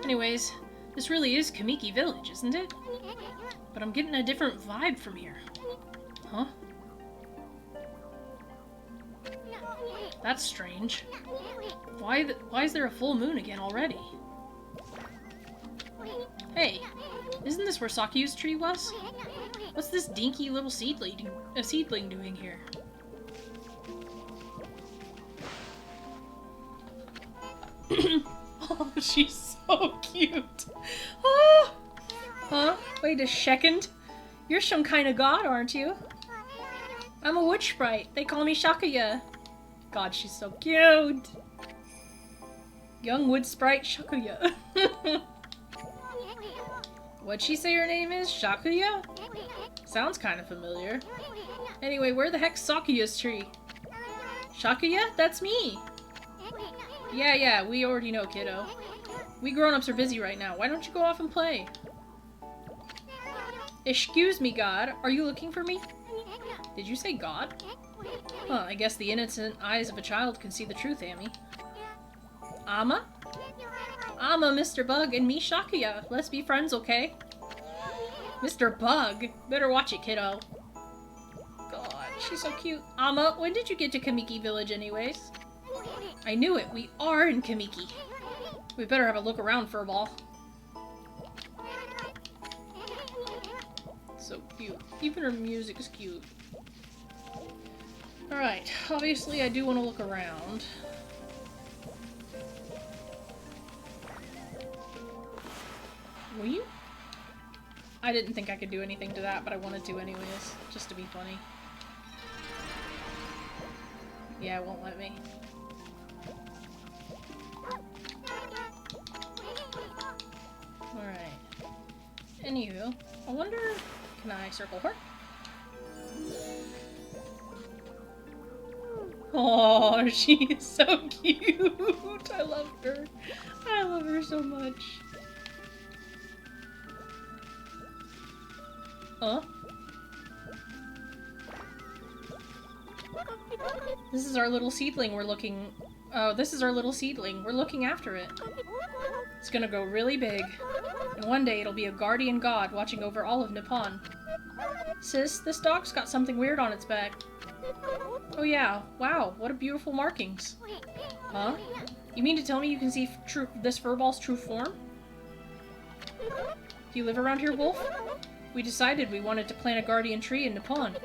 Anyways, this really is Kamiki Village, isn't it? But I'm getting a different vibe from here. Huh? That's strange. Why is there a full moon again already? Hey, isn't this where Sakuyu's tree was? What's this dinky little seedling doing here? Oh, she's so cute. Oh. Huh? Wait a second. You're some kind of god, aren't you? I'm a wood sprite. They call me Shakuya. God, she's so cute. Young wood sprite Shakuya. What'd she say her name is? Shakuya? Sounds kind of familiar. Anyway, where the heck's Sakuya's tree? Shakuya? That's me. Yeah, we already know, kiddo. We grown-ups are busy right now. Why don't you go off and play? Excuse me, God. Are you looking for me? Did you say God? Huh, I guess the innocent eyes of a child can see the truth, Amy. Ama? Ama, Mr. Bug, and me, Shakuya. Let's be friends, okay? Mr. Bug? Better watch it, kiddo. God, she's so cute. Ama, when did you get to Kamiki Village anyways? I knew it. We are in Kamiki. We better have a look around, Furball. So cute. Even her music's cute. Alright, obviously I do want to look around. Will you? I didn't think I could do anything to that, but I wanted to anyways, just to be funny. Yeah, it won't let me. Alright. Anywho, I wonder... Can I circle her? Oh, she is so cute. I love her. I love her so much. Huh? This is our little seedling we're looking... Oh, this is our little seedling. We're looking after it. It's gonna go really big. And one day it'll be a guardian god watching over all of Nippon. Sis, this dog's got something weird on its back. Oh yeah, wow, what a beautiful markings. Huh? You mean to tell me you can see this furball's true form? Do you live around here, Wolf? We decided we wanted to plant a guardian tree in Nippon.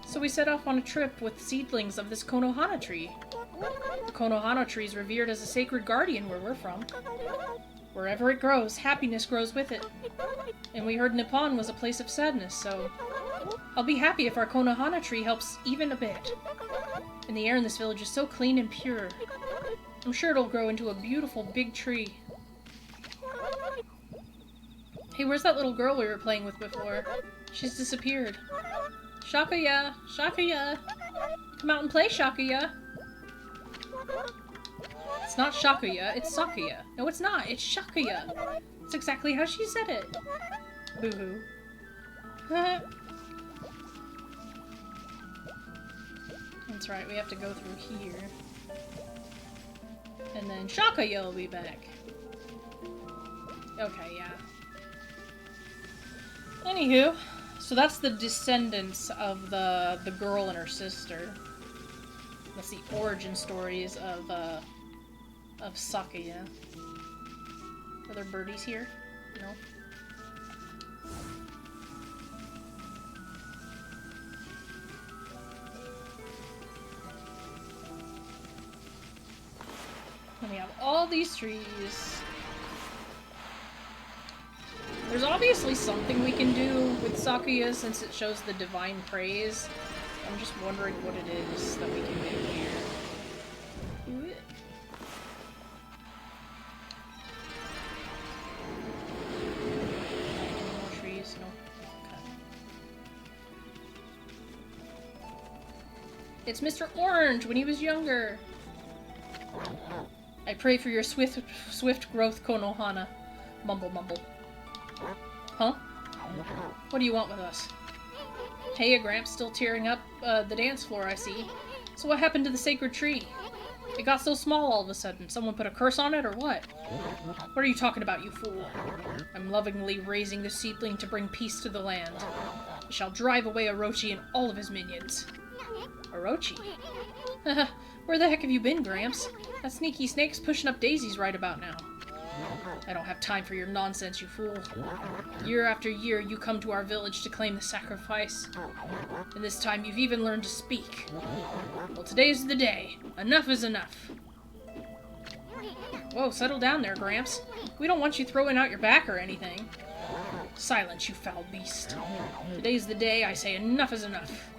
So we set off on a trip with seedlings of this Konohana tree. The Konohana tree is revered as a sacred guardian where we're from. Wherever it grows, happiness grows with it. And we heard Nippon was a place of sadness, so... I'll be happy if our Konohana tree helps even a bit. And the air in this village is so clean and pure. I'm sure it'll grow into a beautiful big tree. Hey, where's that little girl we were playing with before? She's disappeared. Shakuya! Shakuya! Come out and play, Shakuya! It's not Shakuya, it's Sakuya. No, it's not. It's Shakuya. That's exactly how she said it. Boo-hoo. That's right, we have to go through here. And then Shakuya will be back. Okay, yeah. Anywho, so that's the descendants of the girl and her sister. That's the origin stories of Sakuya. Are there birdies here? No. And we have all these trees. There's obviously something we can do with Sakuya since it shows the divine praise. I'm just wondering what it is that we can do here. Any more trees? No. Okay. It's Mr. Orange when he was younger. I pray for your swift growth, Konohana. Mumble, mumble. Huh? What do you want with us? Hey, Gramps, still tearing up the dance floor, I see. So what happened to the sacred tree? It got so small all of a sudden. Someone put a curse on it, or what? What are you talking about, you fool? I'm lovingly raising the seedling to bring peace to the land. I shall drive away Orochi and all of his minions. Orochi? Where the heck have you been, Gramps? That sneaky snake's pushing up daisies right about now. I don't have time for your nonsense, you fool. Year after year, you come to our village to claim the sacrifice. And this time, you've even learned to speak. Well, today's the day. Enough is enough. Whoa, settle down there, Gramps. We don't want you throwing out your back or anything. Silence, you foul beast. Today's the day I say enough is enough.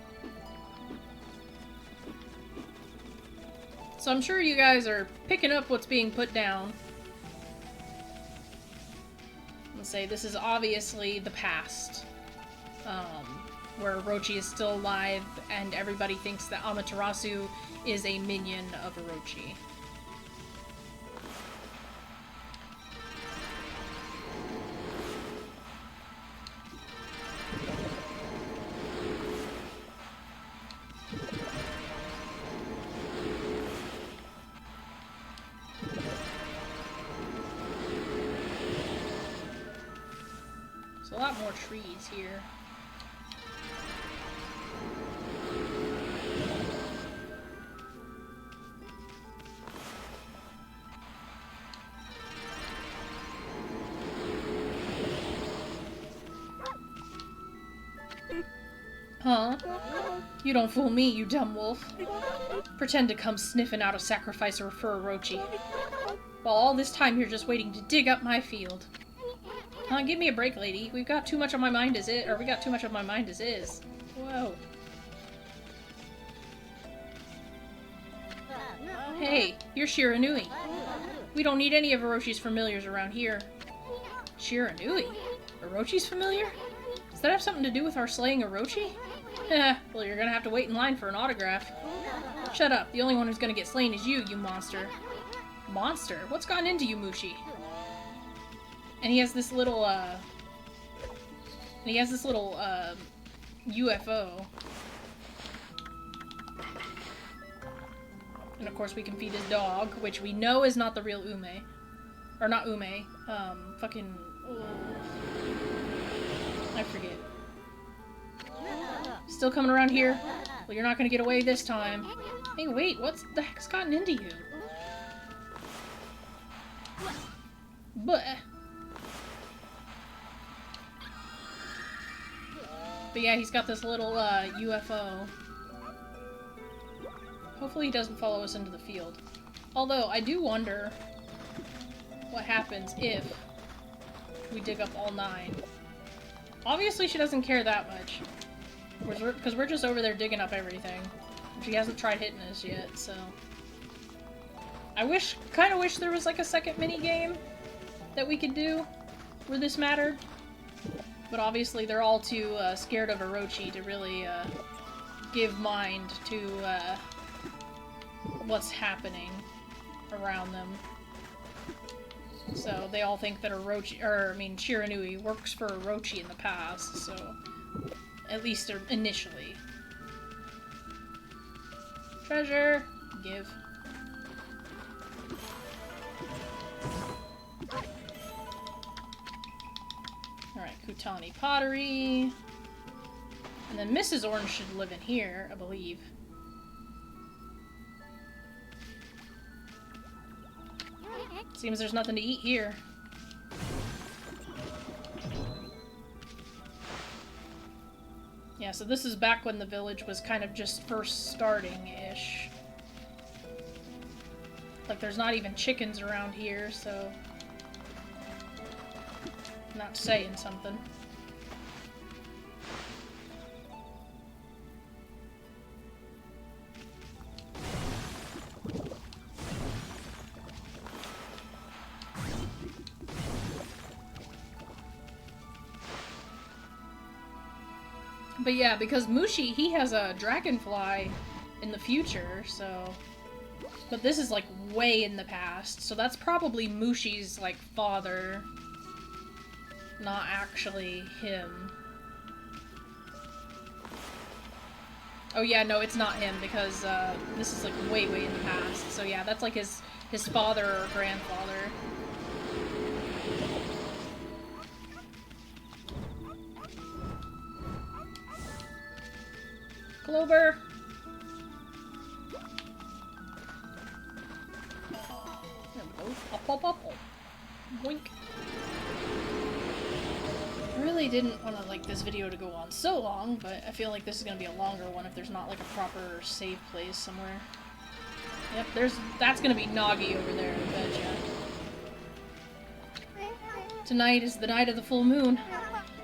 So I'm sure you guys are picking up what's being put down. Let's say this is obviously the past, where Orochi is still alive and everybody thinks that Amaterasu is a minion of Orochi. A lot more trees here. Huh? You don't fool me, you dumb wolf. Pretend to come sniffing out a sacrifice for Orochi. While all this time you're just waiting to dig up my field. Give me a break, lady. We've got too much on my mind as it, or we got too much on my mind as is. Whoa. Hey, you're Shiranui. We don't need any of Oroshi's familiars around here. Shiranui? Orochi's familiar? Does that have something to do with our slaying Orochi? Well, you're gonna have to wait in line for an autograph. Shut up. The only one who's gonna get slain is you, you monster. Monster? What's gotten into you, Mushi? And he has this little, UFO. And of course we can feed his dog, which we know is not the real Ume. Or not Ume. Fucking... I forget. Still coming around here? Well, you're not gonna get away this time. Hey, wait, what the heck's gotten into you? But yeah, he's got this little UFO. Hopefully he doesn't follow us into the field. Although, I do wonder what happens if we dig up all 9. Obviously she doesn't care that much. Because we're just over there digging up everything. She hasn't tried hitting us yet, so... I kinda wish there was like a second mini-game that we could do where this mattered. But obviously they're all too scared of Orochi to really give mind to what's happening around them. So they all think that Shiranui works for Orochi in the past, so at least initially. Treasure! Give. Alright, Kutani Pottery. And then Mrs. Orange should live in here, I believe. Seems there's nothing to eat here. Yeah, so this is back when the village was kind of just first starting-ish. Like, there's not even chickens around here, so... Not saying something. But yeah, because Mushi, he has a dragonfly in the future, so... But this is, like, way in the past, so that's probably Mushi's, like, father. Not actually him. Oh yeah, no, it's not him, because, this is, like, way, way in the past. So yeah, that's, like, his father or grandfather. Clover! There we go. Up, up, up. Boink. I really didn't want to, like, this video to go on so long, but I feel like this is going to be a longer one if there's not, like, a proper save place somewhere. Yep, that's going to be Nagi over there, I betcha. Tonight is the night of the full moon.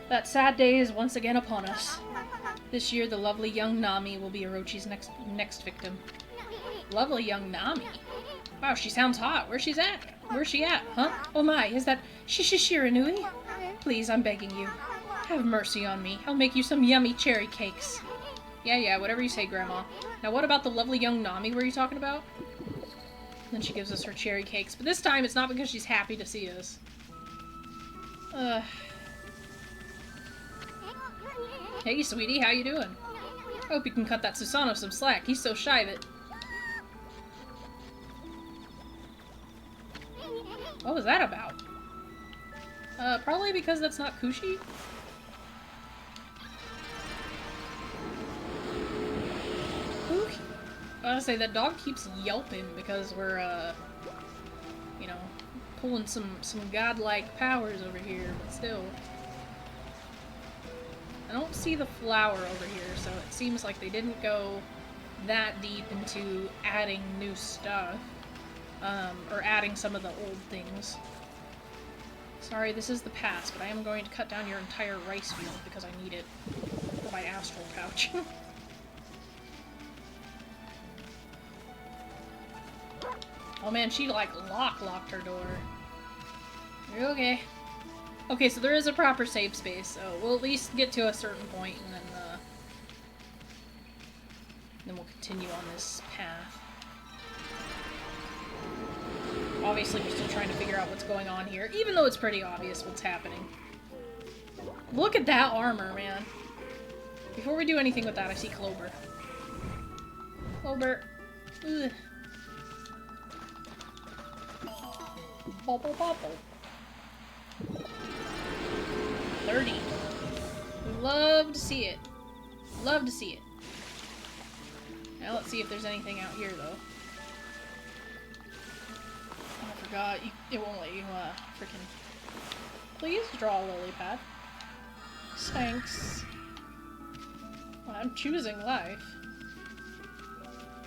That sad day is once again upon us. This year, the lovely young Nami will be Orochi's next victim. Lovely young Nami? Wow, she sounds hot. Where's she at? Huh? Oh my, is that Shiranui? Please, I'm begging you. Have mercy on me. I'll make you some yummy cherry cakes. Yeah, whatever you say, Grandma. Now what about the lovely young Nami were you talking about? Then she gives us her cherry cakes. But this time, it's not because she's happy to see us. Hey, sweetie, how you doing? Hope you can cut that Susanoo some slack. He's so shy that... What was that about? Probably because that's not Kushi? I was gonna say, that dog keeps yelping because we're, you know, pulling some godlike powers over here, but still. I don't see the flower over here, so it seems like they didn't go that deep into adding new stuff. Or adding some of the old things. Sorry, this is the past, but I am going to cut down your entire rice field because I need it for my astral pouch. Oh man, she like locked her door. You're okay. Okay, so there is a proper save space, so we'll at least get to a certain point and then then we'll continue on this path. Obviously, we're still trying to figure out what's going on here, even though it's pretty obvious what's happening. Look at that armor, man. Before we do anything with that, I see Clover. Clover. Ugh. Bobble bobble. 30. Love to see it. Love to see it. Now let's see if there's anything out here, though. Oh, I forgot. It won't let you, freaking... Please draw a lily pad. Thanks. Well, I'm choosing life.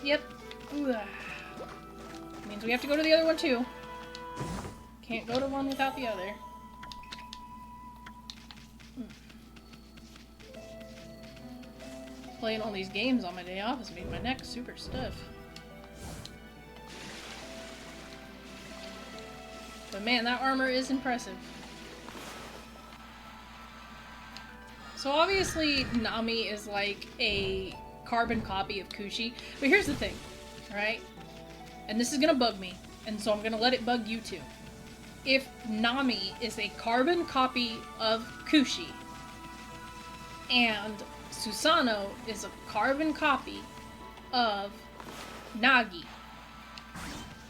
Yep. Ooh. Means we have to go to the other one, too. Can't go to one without the other. Playing all these games on my day off has made my neck super stiff. But man, that armor is impressive. So obviously, Nami is like a carbon copy of Kushi. But here's the thing, alright? And this is gonna bug me, and so I'm gonna let it bug you too. If Nami is a carbon copy of Kushi, and Susanoo is a carbon copy of Nagi,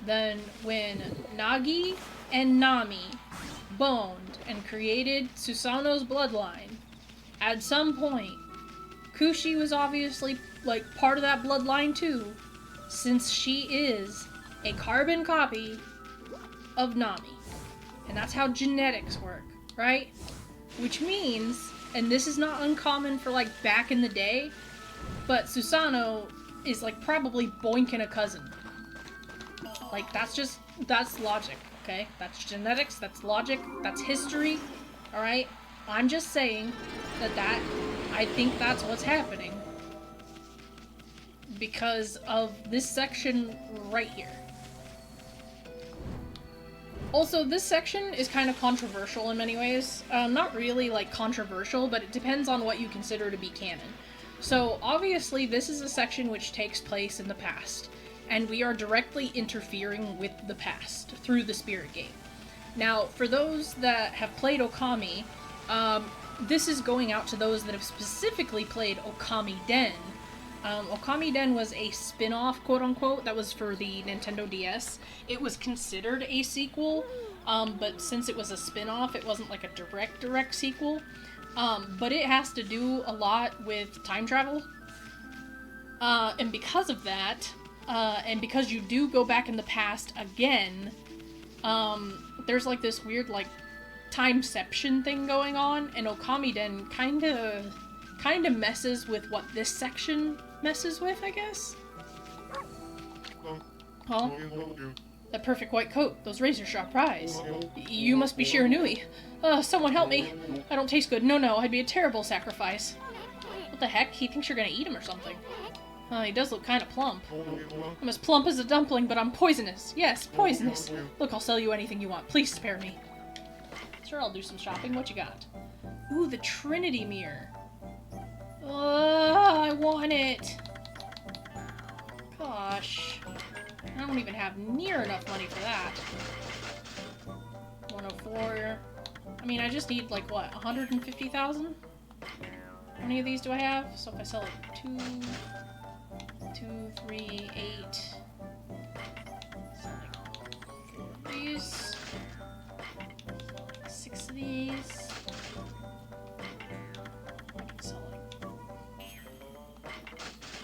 then when Nagi and Nami boned and created Susanoo's bloodline, at some point, Kushi was obviously, like, part of that bloodline too, since she is a carbon copy of Nami. And that's how genetics work, right? Which means, and this is not uncommon for, like, back in the day, but Susanoo is, like, probably boinking a cousin. Like, that's logic, okay? That's genetics, that's logic, that's history, alright? I'm just saying that I think that's what's happening. Because of this section right here. Also, this section is kind of controversial in many ways. Not really, like, controversial, but it depends on what you consider to be canon. So, obviously, this is a section which takes place in the past, and we are directly interfering with the past through the spirit gate. Now, for those that have played Okami, this is going out to those that have specifically played Okami Den. Okami Den was a spin-off, quote-unquote, that was for the Nintendo DS. It was considered a sequel, but since it was a spin-off, it wasn't like a direct sequel. But it has to do a lot with time travel. And because of that, and because you do go back in the past again, there's like this weird, like, timeception thing going on, and Okami Den kinda messes with what this section messes with, I guess? Huh? That perfect white coat, those razor-sharp eyes. You must be Shiranui. Someone help me. I don't taste good. No, I'd be a terrible sacrifice. What the heck? He thinks you're gonna eat him or something. He does look kinda plump. I'm as plump as a dumpling, but I'm poisonous. Yes, poisonous. Look, I'll sell you anything you want. Please spare me. Sure, I'll do some shopping. What you got? Ooh, the Trinity Mirror. I want it. Gosh. I don't even have near enough money for that. 104. I mean, I just need, like, what, 150,000? How many of these do I have? So if I sell, like, 2, 3, 8. Sell, like, 4 of these. 6 of these. I can sell, like,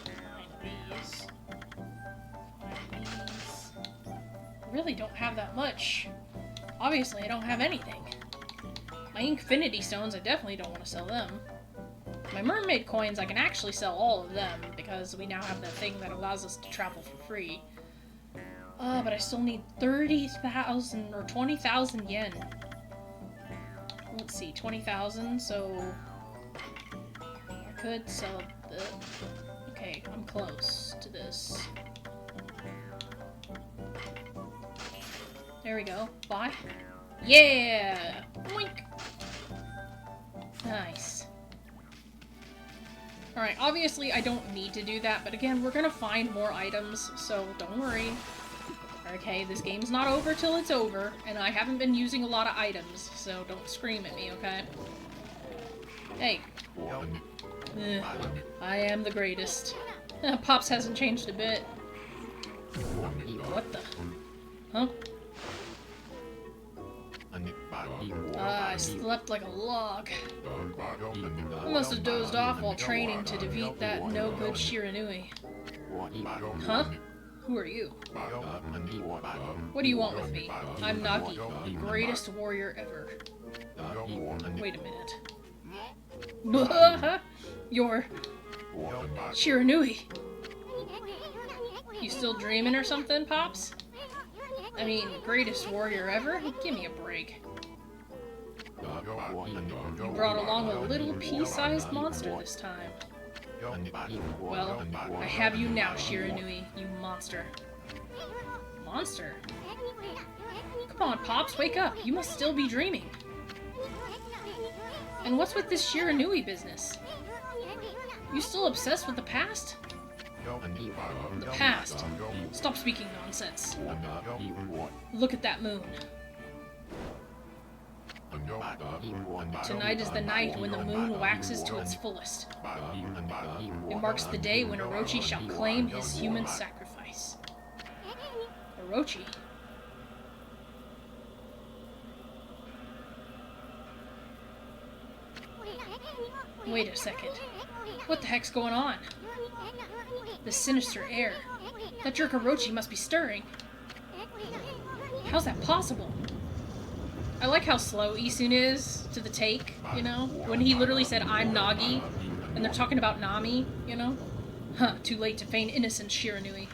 9 of these. 5 of these. I really don't have that much. Obviously, I don't have anything. My Infinity Stones, I definitely don't want to sell them. My Mermaid Coins, I can actually sell all of them, because we now have the thing that allows us to travel for free. But I still need 30,000 or 20,000 yen. Let's see, 20,000, so I could sell the... Okay, I'm close to this. There we go. Buy. Yeah! Boink! Nice. Alright, obviously I don't need to do that, but again, we're gonna find more items, so don't worry. Okay, this game's not over till it's over, and I haven't been using a lot of items, so don't scream at me, okay? Hey. Ugh, I am the greatest. Pops hasn't changed a bit. What the? Huh? I slept like a log. I must have dozed off while training to defeat that no-good Shiranui. Huh? Who are you? What do you want with me? I'm Nagi, the greatest warrior ever. Wait a minute. You're... Shiranui. You still dreaming or something, Pops? I mean, greatest warrior ever? Give me a break. You brought along a little pea-sized monster this time. Well, I have you now, Shiranui, you monster. Monster? Come on, Pops, wake up. You must still be dreaming. And what's with this Shiranui business? You still obsessed with the past? The past. Stop speaking nonsense. Look at that moon. Tonight is the night when the moon waxes to its fullest. It marks the day when Orochi shall claim his human sacrifice. Orochi? Wait a second. What the heck's going on? The sinister air. That jerk Orochi must be stirring. How's that possible? I like how slow Issun is to the take, you know? When he literally said, I'm Nagi, and they're talking about Nami, you know? Huh, too late to feign innocence, Shiranui.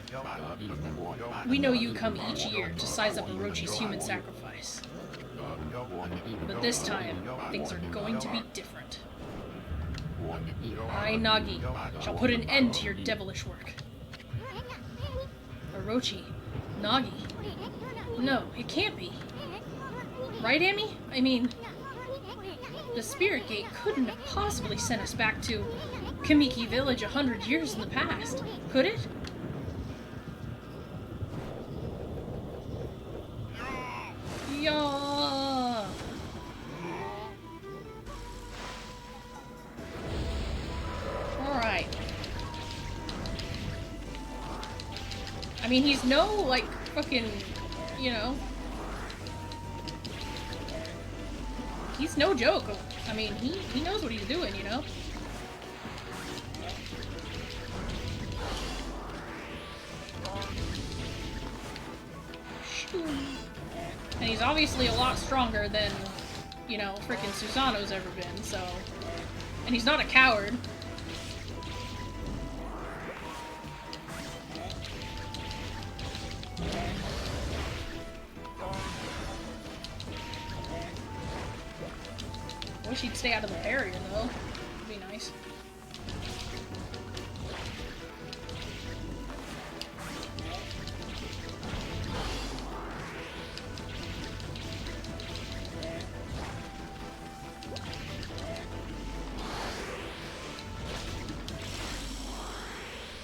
We know you come each year to size up Orochi's human sacrifice. But this time, things are going to be different. I, Nagi, shall put an end to your devilish work. Orochi? Nagi? No, it can't be. Right, Amy? I mean, the Spirit Gate couldn't have possibly sent us back to Kamiki Village 100 years in the past, could it? Yeah. Alright. I mean, he's no, like, fucking, you know... He's no joke. I mean, he knows what he's doing, you know? And he's obviously a lot stronger than, you know, frickin' Susanoo's ever been, so... And he's not a coward. Wish he'd stay out of the barrier, though. Would be nice.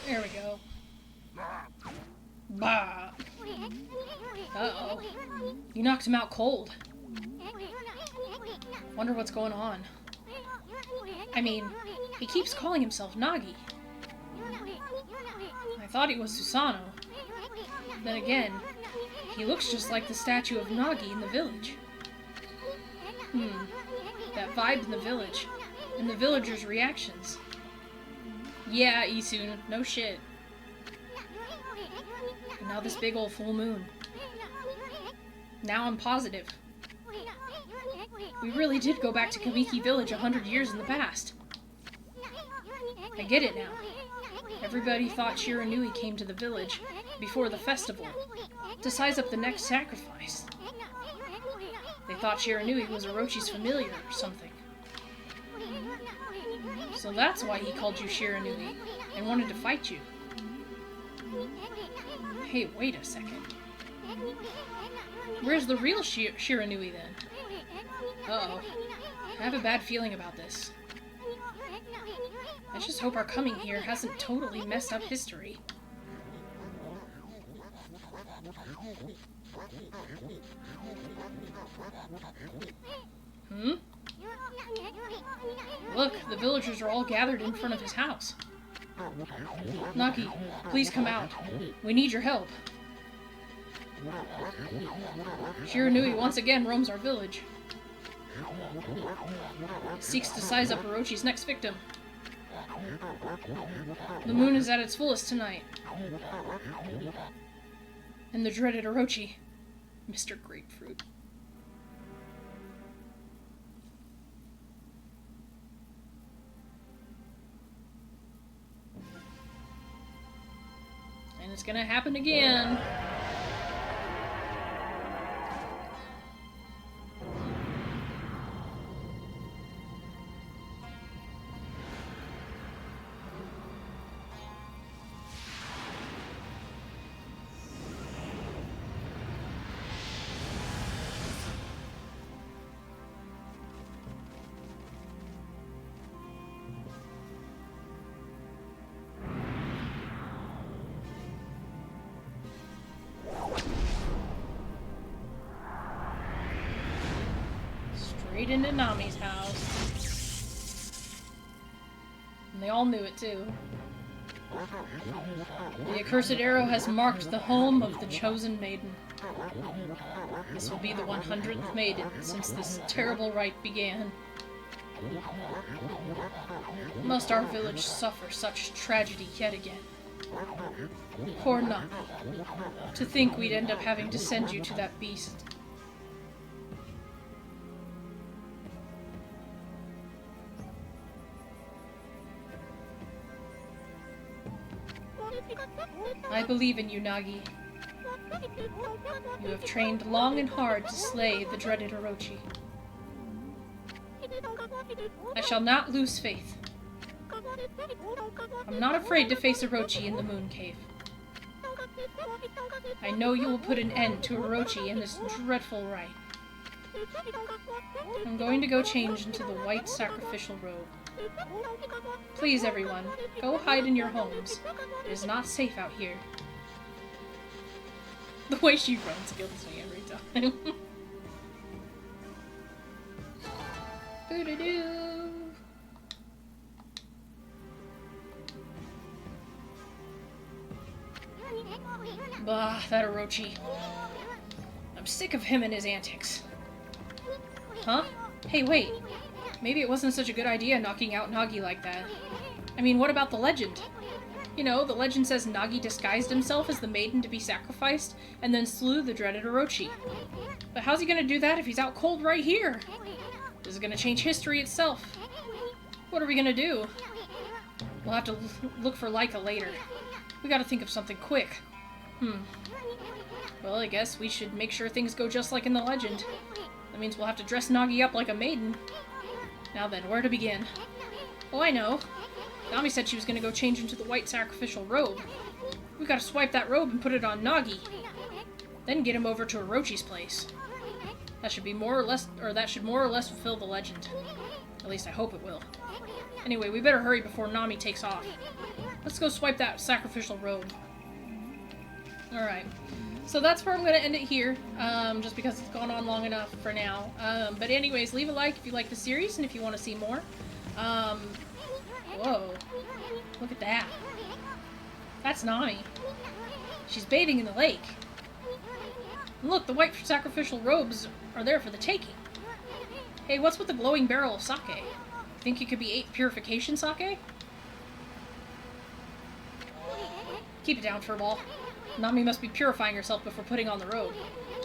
There we go. Bah! Uh-oh. You knocked him out cold. Wonder what's going on. I mean, he keeps calling himself Nagi. I thought he was Susanoo. Then again, he looks just like the statue of Nagi in the village. That vibe in the village, and the villagers' reactions. Yeah, Issun, no shit. And now this big old full moon. Now I'm positive. We really did go back to Kamiki Village 100 years in the past. I get it now. Everybody thought Shiranui came to the village before the festival to size up the next sacrifice. They thought Shiranui was Orochi's familiar or something. So that's why he called you Shiranui and wanted to fight you. Hey, wait a second. Where's the real Shiranui then? Uh-oh. I have a bad feeling about this. I just hope our coming here hasn't totally messed up history. Hmm? Look, the villagers are all gathered in front of his house. Nagi, please come out. We need your help. Shiranui once again roams our village. Seeks to size up Orochi's next victim. The moon is at its fullest tonight. And the dreaded Orochi, Mr. Grapefruit. And it's gonna happen again. Straight into Nami's house. And they all knew it too. The accursed arrow has marked the home of the chosen maiden. This will be the 100th maiden since this terrible rite began. Must our village suffer such tragedy yet again? Poor Nami. To think we'd end up having to send you to that beast. I believe in you, Nagi. You have trained long and hard to slay the dreaded Orochi. I shall not lose faith. I'm not afraid to face Orochi in the Moon Cave. I know you will put an end to Orochi and this dreadful rite. I'm going to go change into the white sacrificial robe. Please, everyone, go hide in your homes. It is not safe out here. The way she runs kills me every time. Boo-doo-doo! Bah, that Orochi. I'm sick of him and his antics. Huh? Hey, wait. Maybe it wasn't such a good idea knocking out Nagi like that. I mean, what about the legend? You know, the legend says Nagi disguised himself as the maiden to be sacrificed, and then slew the dreaded Orochi. But how's he gonna do that if he's out cold right here? This is gonna change history itself. What are we gonna do? We'll have to look for Lika later. We gotta think of something quick. Well, I guess we should make sure things go just like in the legend. That means we'll have to dress Nagi up like a maiden. Now then, where to begin? Oh, I know. Nami said she was gonna go change into the white sacrificial robe. We gotta swipe that robe and put it on Nagi. Then get him over to Orochi's place. That should be more or less, or that should more or less fulfill the legend. At least I hope it will. Anyway, we better hurry before Nami takes off. Let's go swipe that sacrificial robe. Alright. So that's where I'm going to end it here, just because it's gone on long enough for now. But anyways, leave a like if you like the series and if you want to see more. Whoa. Look at that. That's Nami. She's bathing in the lake. And look, the white sacrificial robes are there for the taking. Hey, what's with the glowing barrel of sake? Think it could be 8 purification sake? Keep it down, Furball. Nami must be purifying herself before putting on the robe.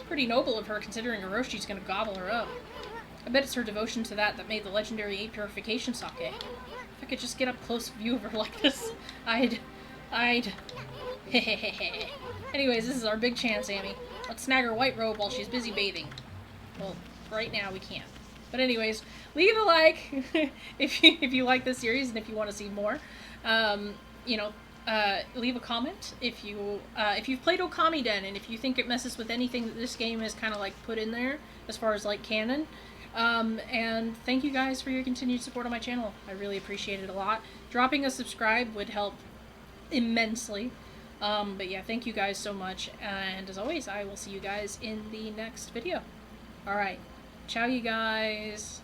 Pretty noble of her, considering Oroshi's gonna gobble her up. I bet it's her devotion to that made the legendary 8 purification sake. If I could just get up close view of her like this, I'd... Anyways, this is our big chance, Amy. Let's snag her white robe while she's busy bathing. Well, right now we can't. But anyways, leave a like if you like this series and if you want to see more. Leave a comment if you've played Okami Den and if you think it messes with anything that this game has kind of like put in there as far as like canon. And thank you guys for your continued support on my channel. I really appreciate it a lot. Dropping a subscribe would help immensely. But yeah, thank you guys so much. And as always, I will see you guys in the next video. Alright. Ciao, you guys.